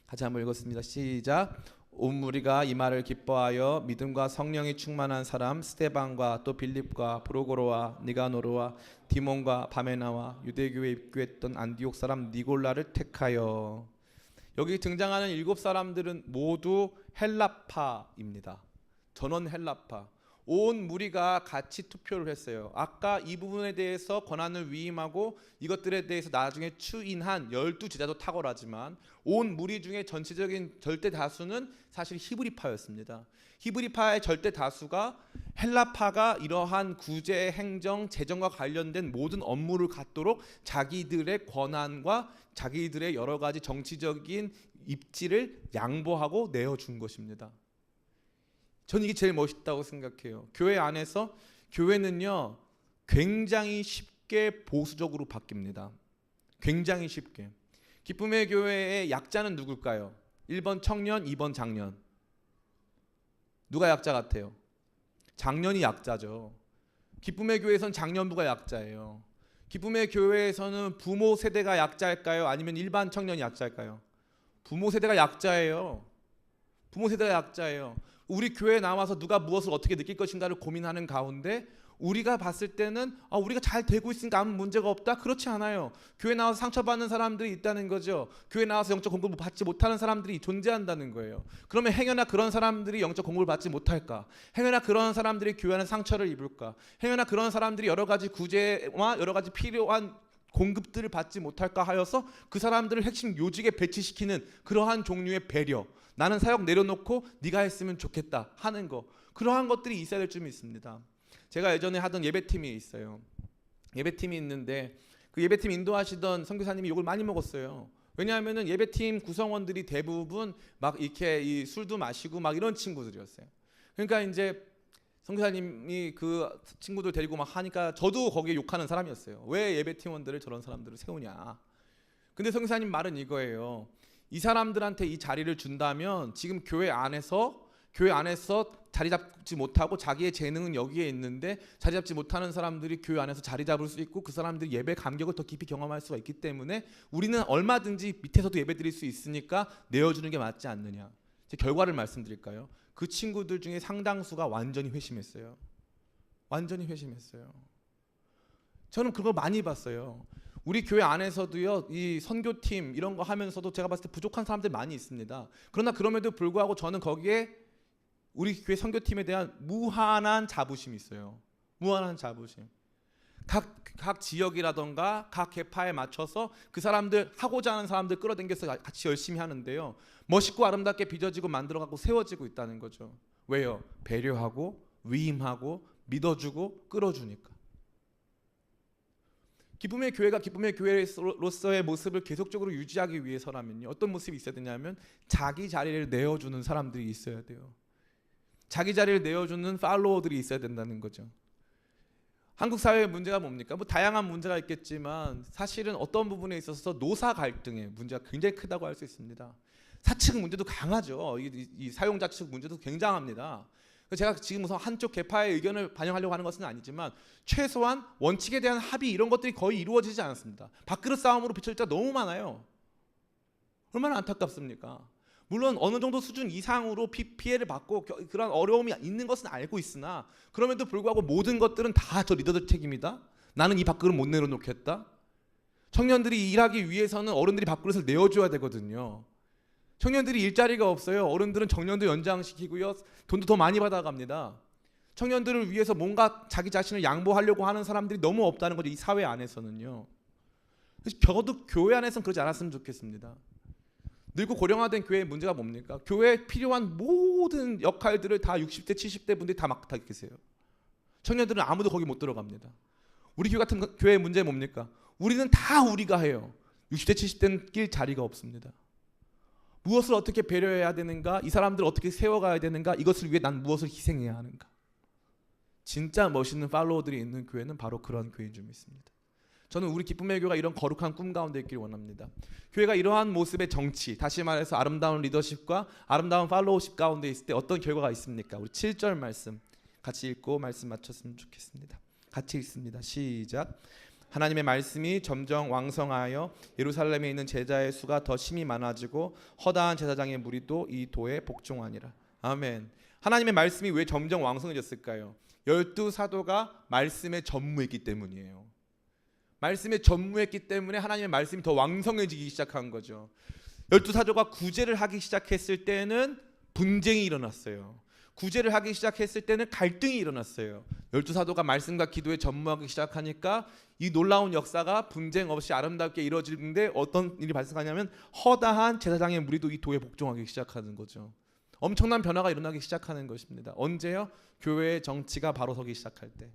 같이 한번 읽었습니다. 시작. 온 무리가 이 말을 기뻐하여 믿음과 성령이 충만한 사람 스데반과 또 빌립과 브로고로와 니가노르와 디몬과 바메나와 유대교에 입교했던 안디옥 사람 니골라를 택하여. 여기 등장하는 7사람들은 모두 헬라파입니다. 전원 헬라파. 온 무리가 같이 투표를 했어요. 아까 이 부분에 대해서 권한을 위임하고 이것들에 대해서 나중에 추인한 12제자도 탁월하지만 온 무리 중에 전체적인 절대 다수는 사실 히브리파였습니다. 히브리파의 절대 다수가 헬라파가 이러한 구제, 행정, 재정과 관련된 모든 업무를 갖도록 자기들의 권한과 자기들의 여러 가지 정치적인 입지를 양보하고 내어준 것입니다. 저는 이게 제일 멋있다고 생각해요. 교회 안에서 교회는요 굉장히 쉽게 보수적으로 바뀝니다. 굉장히 쉽게. 기쁨의 교회의 약자는 누굴까요? 1번 청년, 2번 장년. 누가 약자 같아요? 장년이 약자죠. 기쁨의 교회에서는 장년부가 약자예요. 기쁨의 교회에서는 부모 세대가 약자일까요? 아니면 일반 청년이 약자일까요? 부모 세대가 약자예요. 부모 세대가 약자예요. 우리 교회에 나와서 누가 무엇을 어떻게 느낄 것인가를 고민하는 가운데 우리가 봤을 때는 우리가 잘 되고 있으니까 아무 문제가 없다? 그렇지 않아요. 교회 나와서 상처받는 사람들이 있다는 거죠. 교회 나와서 영적 공급을 받지 못하는 사람들이 존재한다는 거예요. 그러면 행여나 그런 사람들이 영적 공급을 받지 못할까? 행여나 그런 사람들이 교회 안에 상처를 입을까? 행여나 그런 사람들이 여러 가지 구제와 여러 가지 필요한 공급들을 받지 못할까 하여서 그 사람들을 핵심 요직에 배치시키는 그러한 종류의 배려, 나는 사역 내려놓고 네가 했으면 좋겠다 하는 거, 그러한 것들이 있어야 될 줄 믿습니다. 제가 예전에 하던 예배팀이 있어요. 예배팀이 있는데 그 예배팀 인도하시던 선교사님이 욕을 많이 먹었어요. 왜냐하면은 예배팀 구성원들이 대부분 막 이렇게 이 술도 마시고 막 이런 친구들이었어요. 그러니까 이제 선교사님이 그 친구들 데리고 막 하니까 저도 거기에 욕하는 사람이었어요. 왜 예배팀원들을 저런 사람들을 세우냐. 근데 선교사님 말은 이거예요. 이 사람들한테 이 자리를 준다면 지금 교회 안에서 자리 잡지 못하고 자기의 재능은 여기에 있는데 자리 잡지 못하는 사람들이 교회 안에서 자리 잡을 수 있고 그 사람들이 예배 감격을 더 깊이 경험할 수가 있기 때문에 우리는 얼마든지 밑에서도 예배 드릴 수 있으니까 내어주는 게 맞지 않느냐. 제 결과를 말씀드릴까요? 그 친구들 중에 상당수가 완전히 회심했어요. 완전히 회심했어요. 저는 그걸 많이 봤어요. 우리 교회 안에서도요, 이 선교팀 이런 거 하면서도 제가 봤을 때 부족한 사람들 많이 있습니다. 그러나 그럼에도 불구하고 저는 거기에 우리 교회 선교팀에 대한 무한한 자부심이 있어요. 무한한 자부심. 각 지역이라던가 각 계파에 맞춰서 그 사람들 하고자 하는 사람들 끌어당겨서 같이 열심히 하는데요. 멋있고 아름답게 빚어지고 만들어가고 세워지고 있다는 거죠. 왜요? 배려하고 위임하고 믿어주고 끌어주니까. 기쁨의 교회가 기쁨의 교회로서의 모습을 계속적으로 유지하기 위해서라면요. 어떤 모습이 있어야 되냐면 자기 자리를 내어주는 사람들이 있어야 돼요. 자기 자리를 내어주는 팔로워들이 있어야 된다는 거죠. 한국 사회의 문제가 뭡니까? 뭐 다양한 문제가 있겠지만 사실은 어떤 부분에 있어서 노사 갈등의 문제가 굉장히 크다고 할 수 있습니다. 사측 문제도 강하죠. 이 사용자 측 문제도 굉장합니다. 제가 지금 우선 한쪽 계파의 의견을 반영하려고 하는 것은 아니지만 최소한 원칙에 대한 합의 이런 것들이 거의 이루어지지 않았습니다. 밥그릇 싸움으로 비춰질 때가 너무 많아요. 얼마나 안타깝습니까? 물론 어느 정도 수준 이상으로 피해를 받고 그런 어려움이 있는 것은 알고 있으나 그럼에도 불구하고 모든 것들은 다 저 리더들 책임이다. 나는 이 밥그릇 못 내려놓겠다. 청년들이 일하기 위해서는 어른들이 밥그릇을 내어줘야 되거든요. 청년들이 일자리가 없어요. 어른들은 정년도 연장시키고요. 돈도 더 많이 받아갑니다. 청년들을 위해서 뭔가 자기 자신을 양보하려고 하는 사람들이 너무 없다는 거죠. 이 사회 안에서는요. 적어도 교회 안에서는 그러지 않았으면 좋겠습니다. 늙고 고령화된 교회의 문제가 뭡니까? 교회에 필요한 모든 역할들을 다 60대 70대 분들이 다 맡고 계세요. 청년들은 아무도 거기 못 들어갑니다. 우리 교회 같은 교회의 문제는 뭡니까? 우리는 다 우리가 해요. 60대 70대는 낄 자리가 없습니다. 무엇을 어떻게 배려해야 되는가? 이 사람들을 어떻게 세워가야 되는가? 이것을 위해 난 무엇을 희생해야 하는가? 진짜 멋있는 팔로워들이 있는 교회는 바로 그런 교회인 줄 믿습니다. 저는 우리 기쁨의 교회가 이런 거룩한 꿈 가운데 있기를 원합니다. 교회가 이러한 모습의 정치, 다시 말해서 아름다운 리더십과 아름다운 팔로워십 가운데 있을 때 어떤 결과가 있습니까? 우리 7절 말씀 같이 읽고 말씀 마쳤으면 좋겠습니다. 같이 읽습니다. 시작. 하나님의 말씀이 점점 왕성하여 예루살렘에 있는 제자의 수가 더 심히 많아지고 허다한 제사장의 무리도 이 도에 복종하니라. 아멘. 하나님의 말씀이 왜 점점 왕성해졌을까요? 12사도가 말씀에 전무했기 때문이에요. 말씀에 전무했기 때문에 하나님의 말씀이 더 왕성해지기 시작한 거죠. 12사도가 구제를 하기 시작했을 때는 분쟁이 일어났어요. 구제를 하기 시작했을 때는 갈등이 일어났어요. 12사도가 말씀과 기도에 전무하기 시작하니까 이 놀라운 역사가 분쟁 없이 아름답게 이루어지는데 어떤 일이 발생하냐면 허다한 제사장의 무리도 이 도에 복종하기 시작하는 거죠. 엄청난 변화가 일어나기 시작하는 것입니다. 언제요? 교회의 정치가 바로 서기 시작할 때.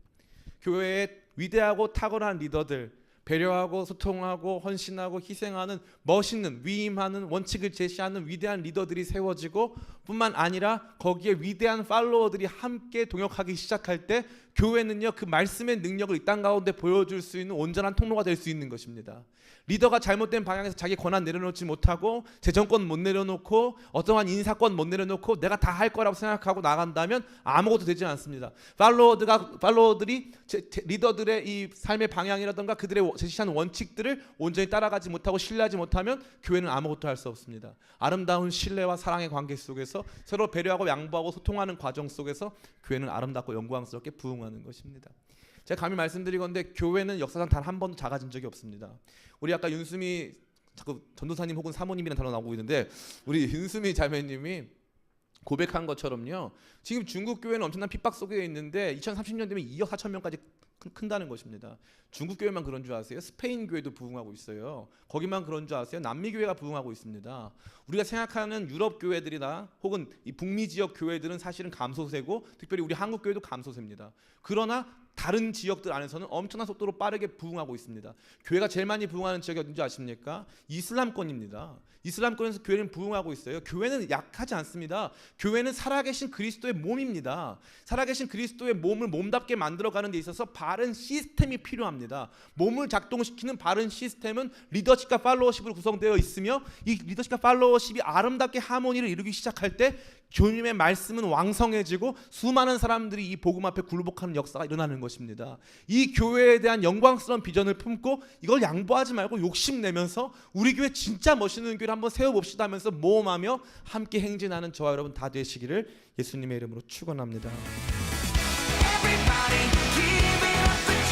교회의 위대하고 탁월한 리더들, 배려하고 소통하고 헌신하고 희생하는 멋있는 위임하는 원칙을 제시하는 위대한 리더들이 세워지고 뿐만 아니라 거기에 위대한 팔로워들이 함께 동역하기 시작할 때 교회는요 그 말씀의 능력을 이 땅 가운데 보여줄 수 있는 온전한 통로가 될 수 있는 것입니다. 리더가 잘못된 방향에서 자기 권한 내려놓지 못하고 재정권 못 내려놓고 어떠한 인사권 못 내려놓고 내가 다 할 거라고 생각하고 나간다면 아무것도 되지 않습니다. 팔로워들이 리더들의 이 삶의 방향이라든가 그들의 제시한 원칙들을 온전히 따라가지 못하고 신뢰하지 못하면 교회는 아무것도 할 수 없습니다. 아름다운 신뢰와 사랑의 관계 속에서 서로 배려하고 양보하고 소통하는 과정 속에서 교회는 아름답고 영광스럽게 부흥하는 것입니다. 제가 감히 말씀드리건대 교회는 역사상 단 한 번도 작아진 적이 없습니다. 우리 아까 윤수미 자꾸 전도사님 혹은 사모님이라는 단어 나오고 있는데 우리 윤수미 자매님이 고백한 것처럼요. 지금 중국 교회는 엄청난 핍박 속에 있는데 2030년 되면 2억 4천 명까지 큰다는 것입니다. 중국 교회만 그런 줄 아세요? 스페인 교회도 부흥하고 있어요. 거기만 그런 줄 아세요? 남미 교회가 부흥하고 있습니다. 우리가 생각하는 유럽 교회들이나 혹은 이 북미 지역 교회들은 사실은 감소세고 특별히 우리 한국 교회도 감소세입니다. 그러나 다른 지역들 안에서는 엄청난 속도로 빠르게 부흥하고 있습니다. 교회가 제일 많이 부흥하는 지역이 어딘지 아십니까? 이슬람권입니다. 이슬람권에서 교회는 부흥하고 있어요. 교회는 약하지 않습니다. 교회는 살아계신 그리스도의 몸입니다. 살아계신 그리스도의 몸을 몸답게 만들어가는 데 있어서 바른 시스템이 필요합니다. 몸을 작동시키는 바른 시스템은 리더십과 팔로워십으로 구성되어 있으며 이 리더십과 팔로워십이 아름답게 하모니를 이루기 시작할 때 주님의 말씀은 왕성해지고 수많은 사람들이 이 복음 앞에 굴복하는 역사가 일어나는 것입니다. 이 교회에 대한 영광스러운 비전을 품고 이걸 양보하지 말고 욕심내면서 우리 교회 진짜 멋있는 교회를 한번 세워봅시다 하면서 모험하며 함께 행진하는 저와 여러분 다 되시기를 예수님의 이름으로 축원합니다. Everybody give it up for